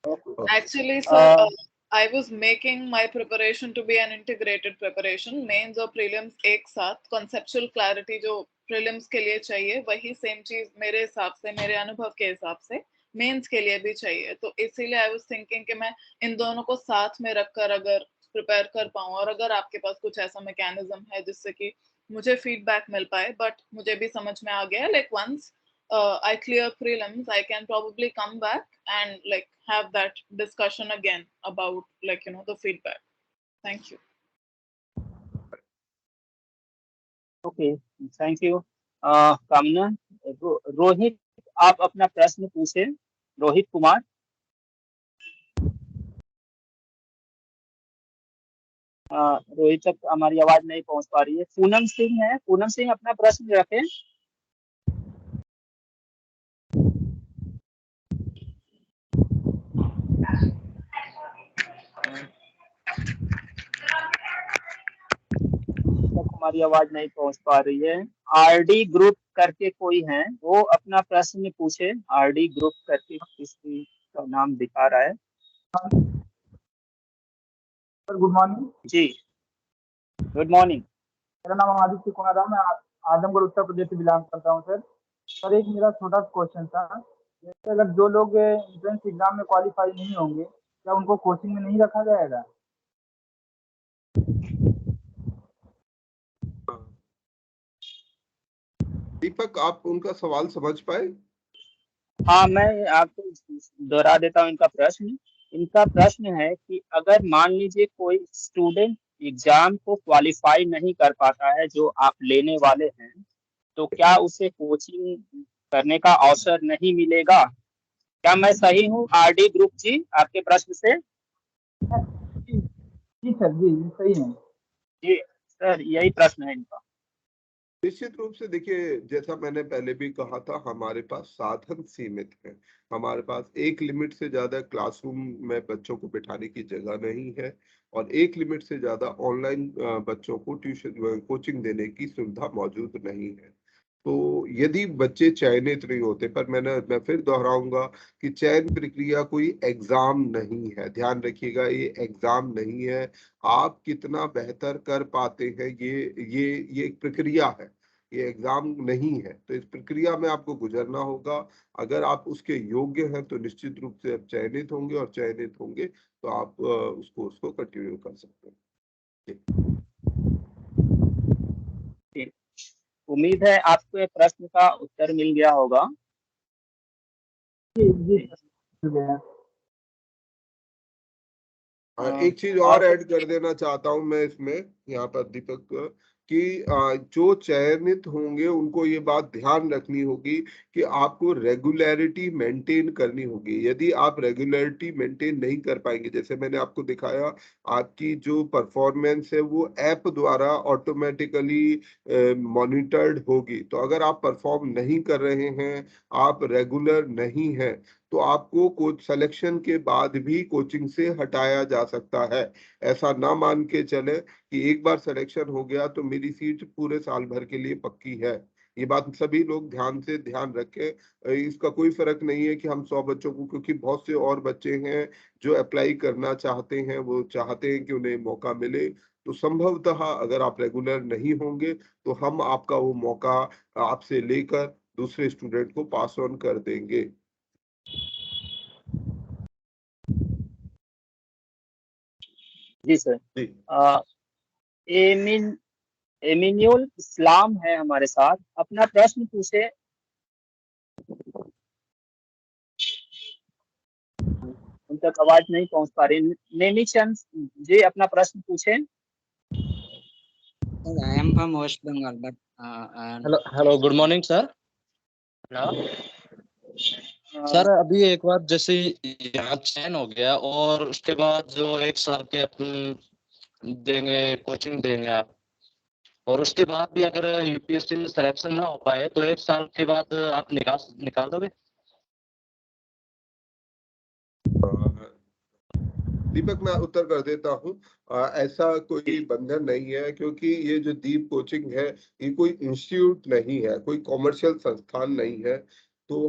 Okay. Actually, sir, I was making my preparation to be an integrated preparation. Mains और prelims एक साथ, conceptual clarity जो prelims के लिए चाहिए, वही same चीज मेरे हिसाब से, मेरे अनुभव के हिसाब से mains के लिए भी चाहिए। तो इसीलिए I was thinking कि मैं इन दोनों को साथ में रखकर अगर prepare कर पाऊँ, और अगर आपके पास कुछ ऐसा mechanism है जिससे कि मुझे feedback मिल पाए, but मुझे भी समझ में आ गया, like once I clear prelims, I can probably come back and like have that discussion again about like the feedback. Thank you. Okay, thank you. कामना, रोहित, आप अपना प्रश्न पूछे। रोहित कुमार। रोहित तक हमारी आवाज नहीं पहुंच पा रही है। पूनम सिंह है, पूनम सिंह अपना प्रश्न रखें। हमारी आवाज नहीं पहुंच पा रही है। आरडी ग्रुप करके कोई है, वो अपना प्रश्न पूछे। आरडी ग्रुप करके किसी का नाम दिखा रहा है। Sir good morning. जी गुड मॉर्निंग। मेरा नाम आदित्य कुमार है, मैं आजमगढ़ उत्तर प्रदेश से बिलोंग करता हूँ सर। सर एक मेरा छोटा क्वेश्चन था, जैसे अगर जो लोग एंट्रेंस एग्जाम में क्वालिफाई नहीं होंगे, क्या उनको कोचिंग में नहीं रखा जाएगा? दीपक, आप उनका सवाल समझ पाए? हाँ, मैं आपको दोहरा देता हूँ इनका प्रश्न। इनका प्रश्न है कि अगर मान लीजिए कोई स्टूडेंट एग्जाम को क्वालिफाई नहीं कर पाता है जो आप लेने वाले हैं, तो क्या उसे कोचिंग करने का अवसर नहीं मिलेगा? क्या मैं सही हूँ आरडी ग्रुप जी आपके प्रश्न से? जी सर, जी सही है। जी सर, यही प्रश्न है इनका। निश्चित रूप से देखिए, जैसा मैंने पहले भी कहा था, हमारे पास साधन सीमित है। हमारे पास एक लिमिट से ज्यादा क्लासरूम में बच्चों को बिठाने की जगह नहीं है और एक लिमिट से ज्यादा ऑनलाइन बच्चों को ट्यूशन कोचिंग देने की सुविधा मौजूद नहीं है। तो यदि बच्चे चयनित नहीं होते, पर मैं फिर दोहराऊंगा कि चयन प्रक्रिया कोई एग्जाम नहीं है। ध्यान रखिएगा, ये एग्जाम नहीं है। आप कितना बेहतर कर पाते हैं, ये एक प्रक्रिया है, ये एग्जाम नहीं है। तो इस प्रक्रिया में आपको गुजरना होगा। अगर आप उसके योग्य हैं तो निश्चित रूप से आप चयनित होंगे, और चयनित होंगे तो आप उस कोर्स को कंटिन्यू कर सकते हैं। उम्मीद है आपको प्रश्न का उत्तर मिल गया होगा। एक चीज और ऐड कर देना चाहता हूं मैं इसमें, यहाँ पर दीपक, कि जो चयनित होंगे उनको ये बात ध्यान रखनी होगी कि आपको रेगुलरिटी मेंटेन करनी होगी। यदि आप रेगुलरिटी मेंटेन नहीं कर पाएंगे, जैसे मैंने आपको दिखाया, आपकी जो परफॉर्मेंस है वो ऐप द्वारा ऑटोमेटिकली मॉनिटर्ड होगी। तो अगर आप परफॉर्म नहीं कर रहे हैं, आप रेगुलर नहीं है, तो आपको कोच सिलेक्शन के बाद भी कोचिंग से हटाया जा सकता है। ऐसा ना मान के चले कि एक बार सिलेक्शन हो गया तो मेरी सीट पूरे साल भर के लिए पक्की है। ये बात सभी लोग ध्यान रखें। इसका कोई फर्क नहीं है कि हम 100 बच्चों को, क्योंकि बहुत से और बच्चे हैं जो अप्लाई करना चाहते हैं, वो चाहते हैं कि उन्हें मौका मिले। तो संभवतः अगर आप रेगुलर नहीं होंगे तो हम आपका वो मौका आपसे लेकर दूसरे स्टूडेंट को पास ऑन कर देंगे। जी सर। एमिनुल इस्लाम है हमारे साथ, अपना प्रश्न पूछे। उन तक आवाज नहीं पहुंच पा रही। नेमीचंद जी अपना प्रश्न पूछे। I am from West Bengal, but hello, good morning, sir. Hello. Sir अभी एक बार जैसे यहाँ चयन हो गया और उसके बाद जो 1 साल के अपन देंगे, कोचिंग देंगे आप, और उसके बाद भी अगर यूपीएससी में सिलेक्शन ना हो पाए तो 1 साल के बाद आप निकाल दोगे? दीपक, मैं उत्तर कर देता हूँ। ऐसा कोई बंधन नहीं है, क्योंकि ये जो दीप कोचिंग है ये कोई इंस्टीट्यूट नहीं है, कोई कॉमर्शियल संस्थान नहीं है। तो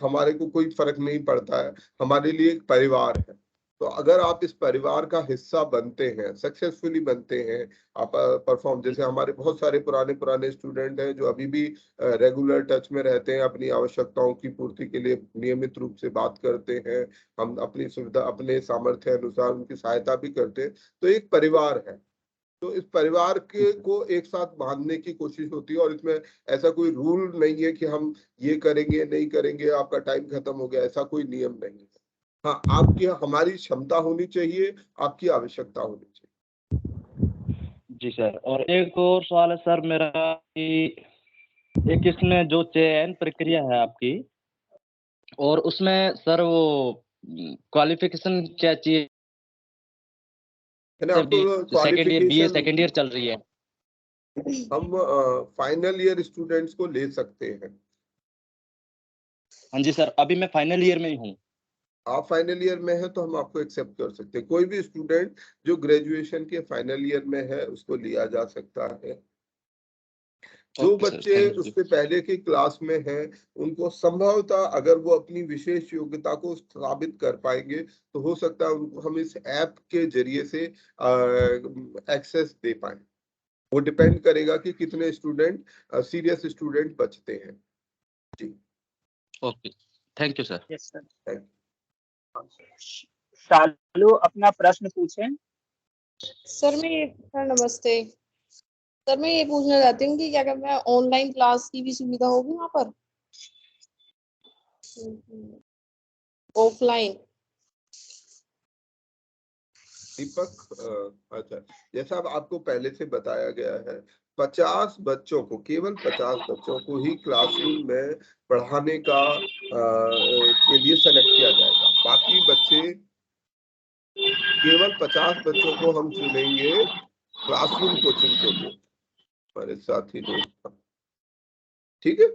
हमारे को कोई फर्क नहीं पड़ता है, हमारे लिए एक परिवार है। तो अगर आप इस परिवार का हिस्सा बनते हैं, सक्सेसफुली बनते हैं, आप परफॉर्म, जैसे हमारे बहुत सारे पुराने स्टूडेंट हैं जो अभी भी रेगुलर टच में रहते हैं, अपनी आवश्यकताओं की पूर्ति के लिए नियमित रूप से बात करते हैं, हम अपनी सुविधा अपने सामर्थ्य अनुसार उनकी सहायता भी करते हैं। तो एक परिवार है, तो इस परिवार के को एक साथ बांधने की कोशिश होती है, और इसमें ऐसा कोई रूल नहीं है कि हम ये करेंगे नहीं करेंगे, आपका टाइम खत्म हो गया, ऐसा कोई नियम नहीं है। हाँ, आपकी हमारी क्षमता होनी चाहिए, आपकी आवश्यकता होनी चाहिए। जी सर, और एक और सवाल है सर मेरा कि एक इसमें जो चयन प्रक्रिया है आपकी, और उसमें सर वो क्वालिफिकेशन क्या चाहिए? Second year, BA second year चल रही है, हम फाइनल ईयर स्टूडेंट्स को ले सकते हैं। हाँ जी सर, अभी मैं फाइनल ईयर में ही हूँ। आप फाइनल ईयर में है तो हम आपको एक्सेप्ट कर सकते हैं। कोई भी स्टूडेंट जो ग्रेजुएशन के फाइनल ईयर में है उसको लिया जा सकता है। जो बच्चे उससे पहले की क्लास में हैं उनको संभवतः, अगर वो अपनी विशेष योग्यता को साबित कर पाएंगे तो हो सकता है उनको हम इस ऐप के जरिए से एक्सेस दे पाए। वो डिपेंड करेगा कि कितने स्टूडेंट सीरियस स्टूडेंट बचते हैं। जी, okay, thank you sir. Yes sir. Thank you. Shalu अपना प्रश्न पूछें। सर नमस्ते सर, मैं ये पूछना चाहती हूँ कि क्या अगर मैं ऑनलाइन क्लास की भी सुविधा होगी वहाँ पर, ऑफलाइन? दीपक, अच्छा, जैसा अब आपको पहले से बताया गया है, 50 बच्चों को, केवल 50 बच्चों को ही क्लासरूम में पढ़ाने का के लिए सेलेक्ट किया जाएगा। बाकी बच्चे, केवल 50 बच्चों को हम चुनेंगे क्लासरूम कोचिंग के लिए। हमारे साथी लोग, ठीक है,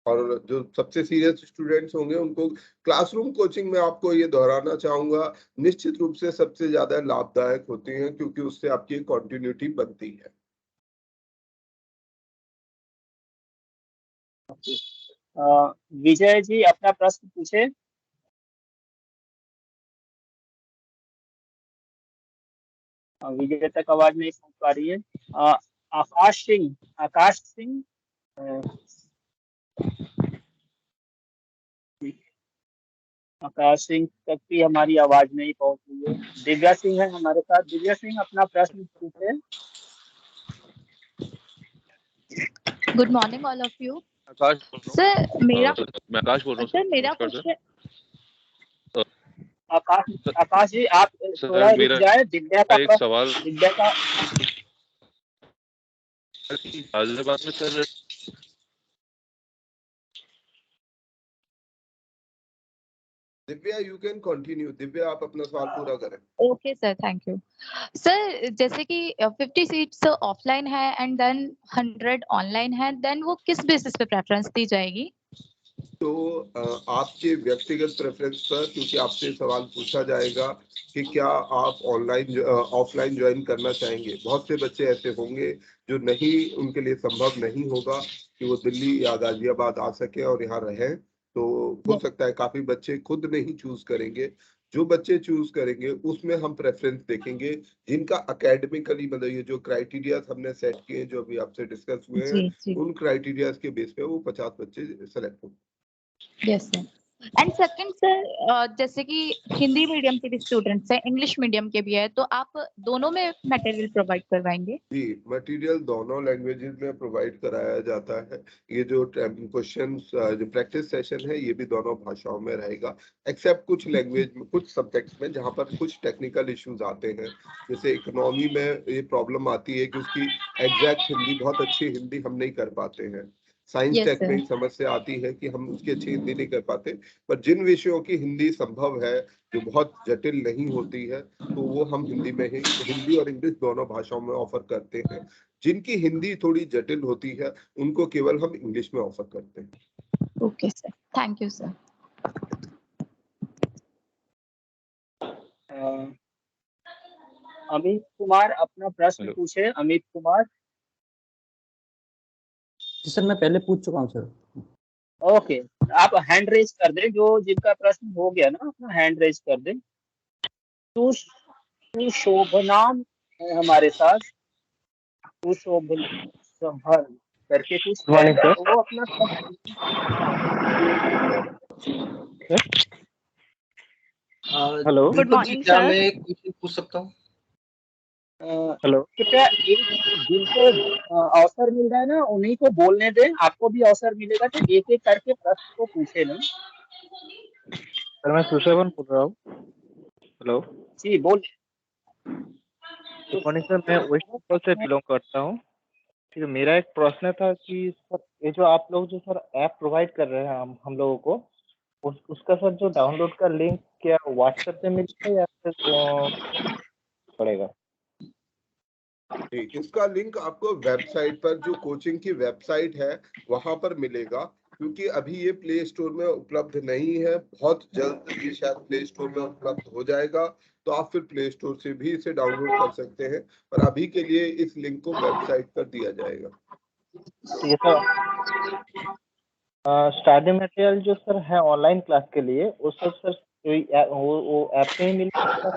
और जो सबसे सीरियस स्टूडेंट्स होंगे उनको क्लासरूम कोचिंग में, आपको ये दोहराना चाहूंगा, निश्चित रूप से सबसे ज्यादा लाभदायक होती हैं, क्योंकि उससे आपकी कंटिन्यूटी बनती है। विजय जी अपना प्रश्न पूछे। विजय तक आवाज नहीं पहुंच पा रही है। आकाश सिंह आकाश सिंह तक भी हमारी आवाज नहीं पहुंच रही है। दिव्या सिंह है हमारे साथ। दिव्या सिंह अपना प्रश्न पूछे। Good morning all of you. Sir मेरा मैं आकाश बोल रहा हूँ सर, मेरा क्वेश्चन। आकाश जी आप थोड़ा रुक जाए। दिव्या का एक सवाल, दिव्या का गाजियाबाद में sir Divya, you can continue. Divya, आप अपना सवाल पूरा करें। Okay sir, thank you sir. जैसे कि 50 सीट्स ऑफलाइन है एंड देन 100 ऑनलाइन है, देन वो किस बेसिस पे प्रेफरेंस दी जाएगी? तो आपके व्यक्तिगत प्रेफरेंस पर, क्योंकि आपसे सवाल पूछा जाएगा कि क्या आप ऑफलाइन ज्वाइन करना चाहेंगे। बहुत से बच्चे ऐसे होंगे जो नहीं, उनके लिए संभव नहीं होगा कि वो दिल्ली या गाजियाबाद आ सके और यहाँ रहें। तो हो सकता है काफी बच्चे खुद नहीं चूज करेंगे। जो बच्चे चूज करेंगे उसमें हम प्रेफरेंस देखेंगे, जिनका अकेडमिकली, मतलब ये जो क्राइटेरिया हमने सेट किए, जो अभी आपसे डिस्कस हुए हैं, उन क्राइटेरिया के बेस पे वो 50 बच्चे सेलेक्ट होंगे। Yes sir. And second sir, जैसे कि हिंदी मीडियम के भी स्टूडेंट्स हैं, इंग्लिश मीडियम के भी है, तो आप दोनों में मटेरियल प्रोवाइड करवाएंगे? जी, मटेरियल दोनों लैंग्वेजेस में प्रोवाइड कराया जाता है। ये जो क्वेश्चंस, जो प्रैक्टिस सेशन है, ये भी दोनों भाषाओं में रहेगा, एक्सेप्ट कुछ लैंग्वेज में, कुछ सब्जेक्ट्स में जहाँ पर कुछ टेक्निकल इश्यूज आते हैं। जैसे इकोनॉमी में ये प्रॉब्लम आती है कि उसकी एग्जैक्ट हिंदी, बहुत अच्छी हिंदी हम नहीं कर पाते हैं। साइंस Yes, टेक में sir. ही समस्या आती है कि हम उसकी अच्छी हिंदी नहीं कर पाते, पर जिन विषयों की हिंदी संभव है, जो बहुत जटिल नहीं होती है, तो वो हम हिंदी में ही, हिंदी और इंग्लिश दोनों भाषाओं में ऑफर करते हैं। जिनकी हिंदी थोड़ी जटिल होती है उनको केवल हम इंग्लिश में ऑफर करते हैं। Okay, sir. Thank you, sir. Amit Kumar अपना प्रश्न हेलो। पूछे। अमित कुमार। जी सर, मैं पहले पूछ चुका हूँ सर। ओके, आप हैंड रेज कर दें, जो जिनका प्रश्न हो गया ना अपना हैंड रेज कर दें। तू शोभनाम है हमारे साथ, तू शोभन करके कुछ है, तो वो अपना हेलो। Good morning, क्या sir. मैं एक क्वेश्चन पूछ सकता हूँ? हेलो। कृपया एक जिनको अवसर मिल रहा है ना उन्हीं को बोलने दें, आपको भी अवसर मिलेगा, तो एक एक करके प्रश्न को पूछे ना। सर मैं सुशोभन बोल रहा हूँ। हेलो। जी बोल। गुड मॉर्निंग सर, मैं वेस्ट बंगाल से बिलोंग करता हूँ। ठीक है, मेरा एक प्रश्न था कि सर ये जो आप लोग जो सर ऐप प्रोवाइड कर रहे हैं हम लोगों को, उसका सर जो डाउनलोड का लिंक क्या व्हाट्सएप पे मिलेगा या फिर पड़ेगा? इसका लिंक आपको वेबसाइट पर, जो कोचिंग की वेबसाइट है वहां पर मिलेगा, क्योंकि अभी ये प्ले स्टोर में उपलब्ध नहीं है। बहुत जल्द ये शायद प्ले स्टोर में उपलब्ध हो जाएगा, तो आप फिर प्ले स्टोर से भी इसे डाउनलोड कर सकते हैं, पर अभी के लिए इस लिंक को वेबसाइट पर दिया जाएगा। ठीक है सर। स्टडी मटेरियल जो सर है ऑनलाइन क्लास के लिए, वो सब सर वो ऐप में ही मिलेगा?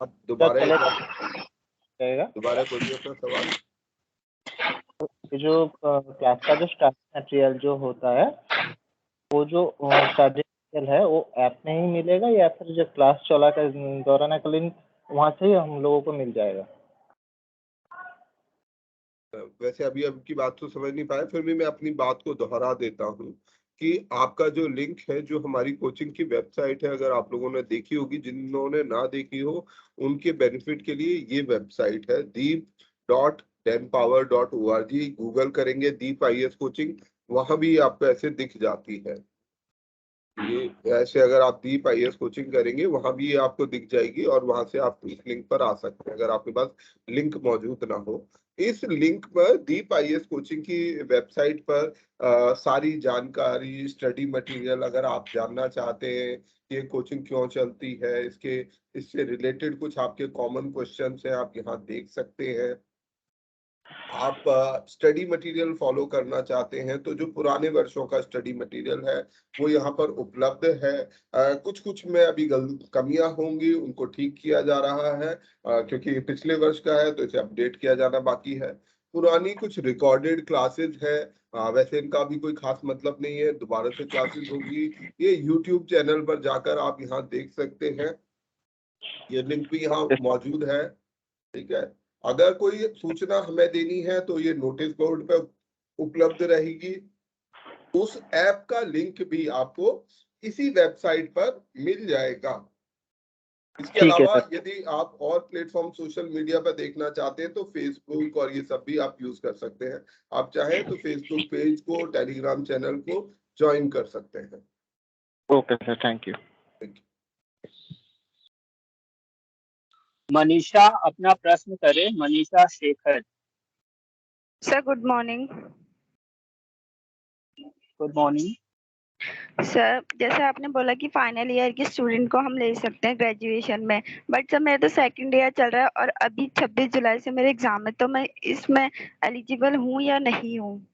अब दोबारा जाएगा? दोबारा बोलिए अपना सवाल। ये जो क्लास का जो स्टडी मटेरियल जो होता है, वो जो स्टडी मटेरियल है वो ऐप में ही मिलेगा या फिर जो क्लास चला कर दौरान वहाँ से ही हम लोगों को मिल जाएगा? वैसे अभी आपकी बात तो समझ नहीं पाया, फिर भी मैं अपनी बात को दोहरा देता हूँ कि आपका जो लिंक है, जो हमारी कोचिंग की वेबसाइट है, अगर आप लोगों ने देखी होगी, जिन्होंने ना देखी हो उनके बेनिफिट के लिए ये वेबसाइट है deep.denpower.org। गूगल करेंगे दीप IAS कोचिंग, वहां भी आपको ऐसे दिख जाती है। ये ऐसे अगर आप दीप IAS कोचिंग करेंगे वहां भी ये आपको दिख जाएगी, और वहां से आप इस लिंक पर आ सकते हैं अगर आपके पास लिंक मौजूद ना हो। इस लिंक पर दीप IAS कोचिंग की वेबसाइट पर सारी जानकारी, स्टडी मटेरियल, अगर आप जानना चाहते हैं कि ये कोचिंग क्यों चलती है, इससे रिलेटेड कुछ आपके कॉमन क्वेश्चंस हैं, आप यहाँ देख सकते हैं। आप स्टडी मटेरियल फॉलो करना चाहते हैं तो जो पुराने वर्षों का स्टडी मटेरियल है वो यहाँ पर उपलब्ध है। कुछ कुछ में अभी कमियां होंगी, उनको ठीक किया जा रहा है, क्योंकि पिछले वर्ष का है तो इसे अपडेट किया जाना बाकी है। पुरानी कुछ रिकॉर्डेड क्लासेस है, वैसे इनका भी कोई खास मतलब नहीं है, दोबारा से क्लासेस होगी, ये यूट्यूब चैनल पर जाकर आप यहाँ देख सकते हैं। ये लिंक भी यहाँ मौजूद है। ठीक है, अगर कोई सूचना हमें देनी है तो ये नोटिस बोर्ड पे उपलब्ध रहेगी। उस ऐप का लिंक भी आपको इसी वेबसाइट पर मिल जाएगा। इसके अलावा यदि आप और प्लेटफॉर्म सोशल मीडिया पर देखना चाहते हैं तो फेसबुक और ये सब भी आप यूज कर सकते हैं। आप चाहें तो फेसबुक पेज को, टेलीग्राम चैनल को ज्वाइन कर सकते हैं। Okay sir, thank you. Manisha अपना प्रश्न करे। Manisha Shekhar. Sir good morning. Good morning sir, जैसे आपने बोला कि फाइनल ईयर के स्टूडेंट को हम ले सकते हैं ग्रेजुएशन में, बट सर मेरा तो सेकंड ईयर चल रहा है और अभी 26 जुलाई से मेरे एग्जाम है, तो मैं इसमें एलिजिबल हूँ या नहीं हूँ?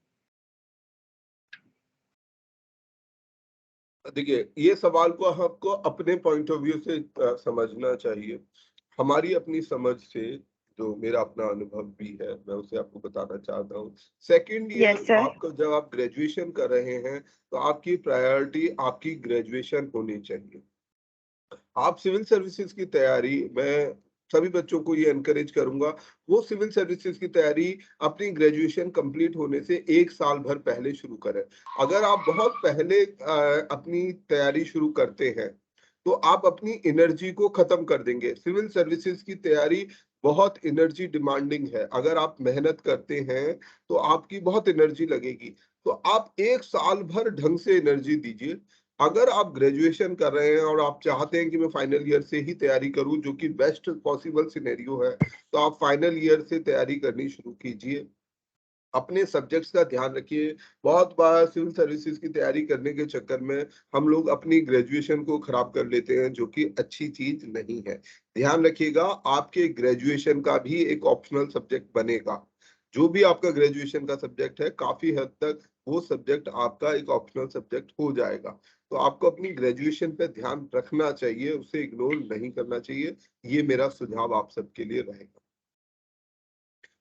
देखिए, ये सवाल को आपको अपने पॉइंट ऑफ व्यू से समझना चाहिए। हमारी अपनी समझ से, जो मेरा अपना अनुभव भी है, मैं उसे आपको बताना चाहता हूँ। सेकंड ईयर आपको, जब आप ग्रेजुएशन कर रहे हैं तो आपकी प्रायोरिटी आपकी ग्रेजुएशन होनी चाहिए। आप सिविल सर्विसेज की तैयारी, मैं सभी बच्चों को ये एनकरेज करूंगा, वो सिविल सर्विसेज की तैयारी अपनी ग्रेजुएशन कंप्लीट होने से 1 साल भर पहले शुरू करें। अगर आप बहुत पहले अपनी तैयारी शुरू करते हैं तो आप अपनी एनर्जी को खत्म कर देंगे। सिविल सर्विसेज की तैयारी बहुत एनर्जी डिमांडिंग है। अगर आप मेहनत करते हैं तो आपकी बहुत एनर्जी लगेगी, तो आप एक साल भर ढंग से एनर्जी दीजिए। अगर आप ग्रेजुएशन कर रहे हैं और आप चाहते हैं कि मैं फाइनल ईयर से ही तैयारी करूं, जो कि बेस्ट पॉसिबल सिनेरियो है, तो आप फाइनल ईयर से तैयारी करनी शुरू कीजिए। अपने सब्जेक्ट्स का ध्यान रखिए। बहुत बार सिविल सर्विसेज की तैयारी करने के चक्कर में हम लोग अपनी ग्रेजुएशन को खराब कर लेते हैं, जो कि अच्छी चीज नहीं है। ध्यान रखिएगा, आपके ग्रेजुएशन का भी एक ऑप्शनल सब्जेक्ट बनेगा। जो भी आपका ग्रेजुएशन का सब्जेक्ट है, काफी हद तक वो सब्जेक्ट आपका एक ऑप्शनल सब्जेक्ट हो जाएगा। तो आपको अपनी ग्रेजुएशन पे ध्यान रखना चाहिए, उसे इग्नोर नहीं करना चाहिए। ये मेरा सुझाव आप सबके लिए रहेगा।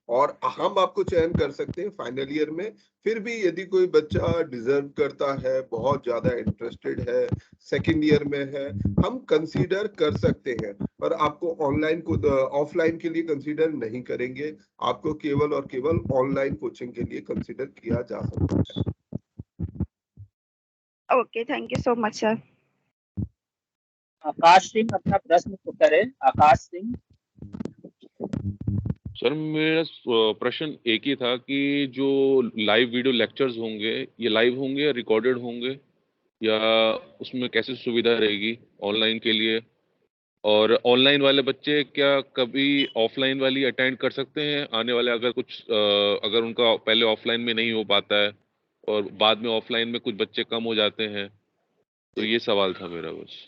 और हम आपको चयन कर सकते हैं फाइनल ईयर में। फिर भी यदि कोई बच्चा डिजर्व करता है, बहुत ज्यादा इंटरेस्टेड है, सेकंड ईयर में है, हम कंसीडर कर सकते हैं। पर आपको ऑनलाइन को ऑफलाइन के लिए कंसीडर नहीं करेंगे, आपको केवल और केवल ऑनलाइन कोचिंग के लिए कंसीडर किया जा सकता है। Okay, thank you so much sir. Aakash Singh अपना प्रश्न करें। आकाश सिंह। सर मेरा प्रश्न एक ही था कि जो लाइव वीडियो लेक्चर्स होंगे, ये लाइव होंगे या रिकॉर्डेड होंगे, या उसमें कैसे सुविधा रहेगी ऑनलाइन के लिए? और ऑनलाइन वाले बच्चे क्या कभी ऑफलाइन वाली अटेंड कर सकते हैं आने वाले, अगर कुछ अगर उनका पहले ऑफलाइन में नहीं हो पाता है और बाद में ऑफलाइन में कुछ बच्चे कम हो जाते हैं, तो ये सवाल था मेरा बस।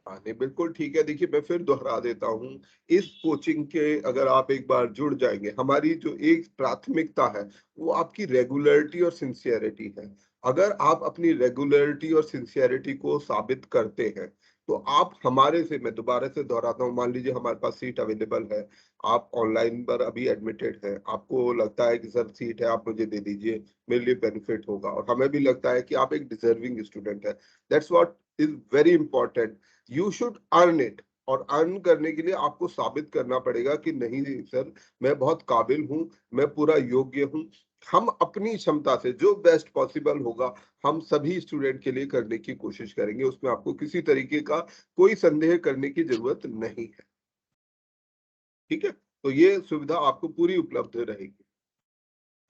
हाँ नहीं, बिल्कुल ठीक है। देखिए, मैं फिर दोहरा देता हूँ, इस कोचिंग के अगर आप एक बार जुड़ जाएंगे, हमारी जो एक प्राथमिकता है वो आपकी रेगुलरिटी और सिंसियरिटी है। अगर आप अपनी रेगुलरिटी और सिंसियरिटी को साबित करते हैं, तो आप हमारे से, मैं दोबारा से दोहराता हूँ, मान लीजिए हमारे पास सीट अवेलेबल है, आप ऑनलाइन पर अभी एडमिटेड है, आपको लगता है कि सर सीट है, आप मुझे दे दीजिए, मेरे लिए बेनिफिट होगा, और हमें भी लगता है कि आप एक डिजर्विंग स्टूडेंट है। That's what is very important. You should earn it. और अर्न करने के लिए आपको साबित करना पड़ेगा कि नहीं सर, मैं बहुत काबिल हूं, मैं पूरा योग्य हूं। हम अपनी क्षमता से जो बेस्ट पॉसिबल होगा, हम सभी स्टूडेंट के लिए करने की कोशिश करेंगे। उसमें आपको किसी तरीके का कोई संदेह करने की जरूरत नहीं है। ठीक है, तो ये सुविधा आपको पूरी उपलब्ध रहेगी,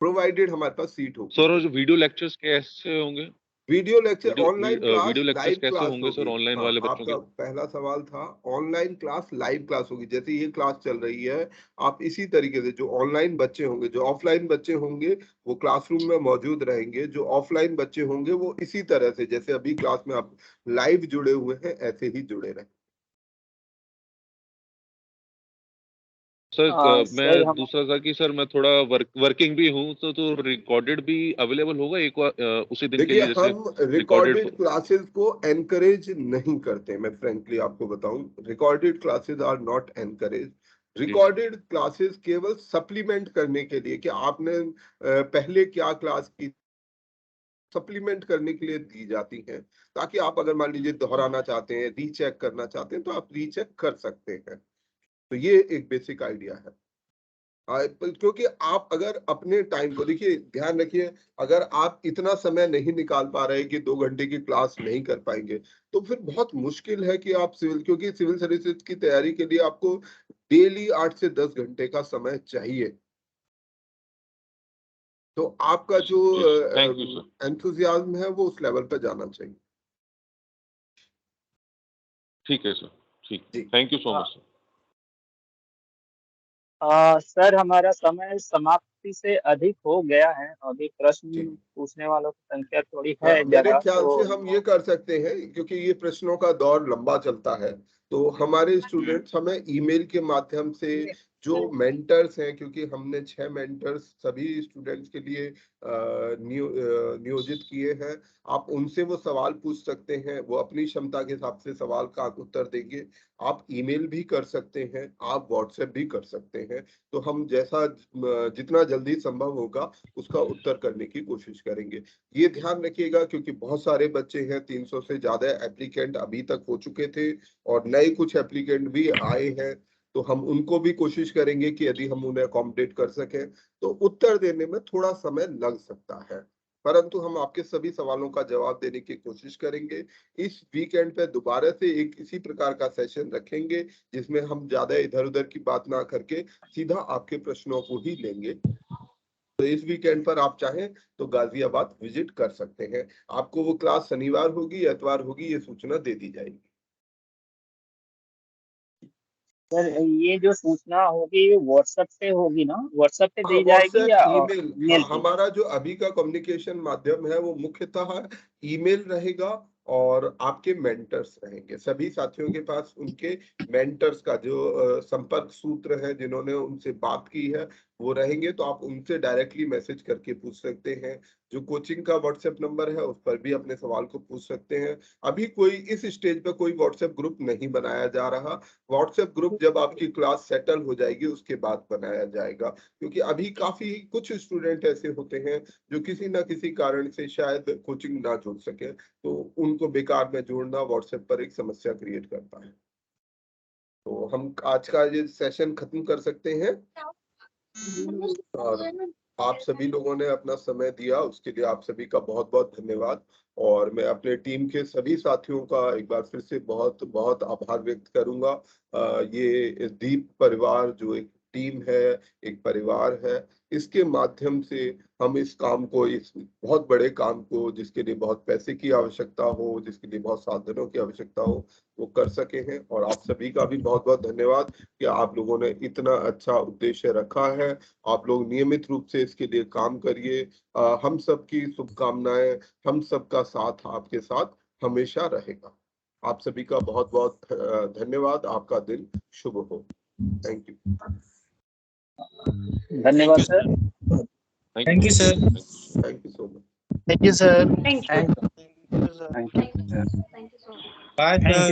प्रोवाइडेड हमारे पास सीट होगी। सर, जो वीडियो लेक्चर्स कैसे होंगे? Video lecture online class, video lectures live कैसे क्लास होंगे सर होगी। ऑनलाइन हाँ, वाले बच्चों आपका के? पहला सवाल था, ऑनलाइन क्लास लाइव क्लास होगी। जैसे ये क्लास चल रही है, आप इसी तरीके से, जो ऑनलाइन बच्चे होंगे, जो ऑफलाइन बच्चे होंगे वो क्लासरूम में मौजूद रहेंगे, जो ऑफलाइन बच्चे होंगे वो इसी तरह से, जैसे अभी क्लास में आप लाइव जुड़े हुए हैं, ऐसे ही जुड़े रहें। सर मैं हम दूसरा था कि सर मैं थोड़ा वर्किंग भी हूँ, तो रिकॉर्डेड भी अवेलेबल होगा एक उसी दिन के देखिए, लिए, जैसे हम रिकॉर्डेड क्लासेस को एनकरेज नहीं करते। मैं फ्रेंकली आपको बताऊं, recorded classes are not encourage. Recorded classes केवल सप्लीमेंट करने के लिए, कि आपने पहले क्या क्लास की, सप्लीमेंट करने के लिए दी जाती हैं, ताकि आप अगर मान लीजिए दोहराना चाहते हैं, रीचेक करना चाहते हैं, तो आप रीचेक कर सकते हैं। तो ये एक बेसिक आइडिया है। क्योंकि आप अगर अपने टाइम को, देखिए ध्यान रखिए, अगर आप इतना समय नहीं निकाल पा रहे कि 2 घंटे की क्लास नहीं कर पाएंगे, तो फिर बहुत मुश्किल है कि आप सिविल, क्योंकि सिविल सर्विसेज की तैयारी के लिए आपको डेली 8 से 10 घंटे का समय चाहिए। तो आपका जो थैंक यू सर। एंथुजियाज्म है वो उस लेवल पर जाना चाहिए। ठीक है सर, ठीक, thank you so much sir. Sir, हमारा समय समाप्ति से अधिक हो गया है। अभी प्रश्न पूछने वालों की संख्या थोड़ी है मेरे ज्यादा, ख्याल तो से हम ये कर सकते हैं, क्योंकि ये प्रश्नों का दौर लंबा चलता है, तो हमारे स्टूडेंट्स हमें ईमेल के माध्यम से, जो मेंटर्स हैं, क्योंकि हमने 6 मेंटर्स सभी स्टूडेंट्स के लिए नियोजित किए हैं, आप उनसे वो सवाल पूछ सकते हैं। वो अपनी क्षमता के हिसाब से सवाल का उत्तर देंगे। आप ईमेल भी कर सकते हैं, आप व्हाट्सएप भी कर सकते हैं। तो हम जैसा जितना जल्दी संभव होगा उसका उत्तर करने की कोशिश करेंगे। ये ध्यान रखिएगा, क्योंकि बहुत सारे बच्चे हैं, 300 से ज्यादा एप्लीकेंट अभी तक हो चुके थे, और नए कुछ एप्लीकेंट भी आए हैं। तो हम उनको भी कोशिश करेंगे कि यदि हम उन्हें अकोमोडेट कर सकें, तो उत्तर देने में थोड़ा समय लग सकता है। परंतु हम आपके सभी सवालों का जवाब देने की कोशिश करेंगे। इस वीकेंड पे दोबारा से एक इसी प्रकार का सेशन रखेंगे जिसमें हम ज्यादा इधर उधर की बात ना करके सीधा आपके प्रश्नों को ही लेंगे। तो इस वीकेंड पर आप चाहें तो गाजियाबाद विजिट कर सकते हैं। आपको वो क्लास शनिवार होगी या इतवार होगी, ये सूचना दे दी जाएगी। सर ये जो सूचना होगी व्हाट्सएप पे होगी ना, व्हाट्सएप पे दी जाएगी व्हाट्सएप, या ईमेल, ईमेल पे? हमारा जो अभी का कम्युनिकेशन माध्यम है वो मुख्यतः ईमेल रहेगा और आपके मेंटर्स रहेंगे। सभी साथियों के पास उनके मेंटर्स का जो संपर्क सूत्र है, जिन्होंने उनसे बात की है, वो रहेंगे। तो आप उनसे डायरेक्टली मैसेज करके पूछ सकते हैं। जो कोचिंग का व्हाट्सएप नंबर है उस पर भी अपने सवाल को पूछ सकते हैं। अभी कोई इस स्टेज पे कोई व्हाट्सएप ग्रुप नहीं बनाया जा रहा। व्हाट्सएप ग्रुप जब आपकी क्लास सेटल हो जाएगी उसके बाद बनाया जाएगा, क्योंकि अभी काफी कुछ स्टूडेंट ऐसे होते हैं जो किसी ना किसी कारण से शायद कोचिंग ना जुड़ सके, तो उनको बेकार में जोड़ना व्हाट्सएप पर एक समस्या क्रिएट करता है। तो हम आज का ये सेशन खत्म कर सकते हैं और आप सभी लोगों ने अपना समय दिया उसके लिए आप सभी का बहुत बहुत धन्यवाद। और मैं अपने टीम के सभी साथियों का एक बार फिर से बहुत बहुत आभार व्यक्त करूंगा। ये दीप परिवार जो एक टीम है, एक परिवार है, इसके माध्यम से हम इस काम को, इस बहुत बड़े काम को, जिसके लिए बहुत पैसे की आवश्यकता हो, जिसके लिए बहुत साधनों की आवश्यकता हो, वो कर सके हैं। और आप सभी का भी बहुत बहुत धन्यवाद कि आप लोगों ने इतना अच्छा उद्देश्य रखा है। आप लोग नियमित रूप से इसके लिए काम करिए। हम सबकी शुभकामनाएं, हम सबका साथ आपके साथ हमेशा रहेगा। आप सभी का बहुत बहुत धन्यवाद। आपका दिन शुभ हो। Thank you. धन्यवाद sir. Thank you sir. Thank you so much. Thank you sir. Thank you sir. Bye sir.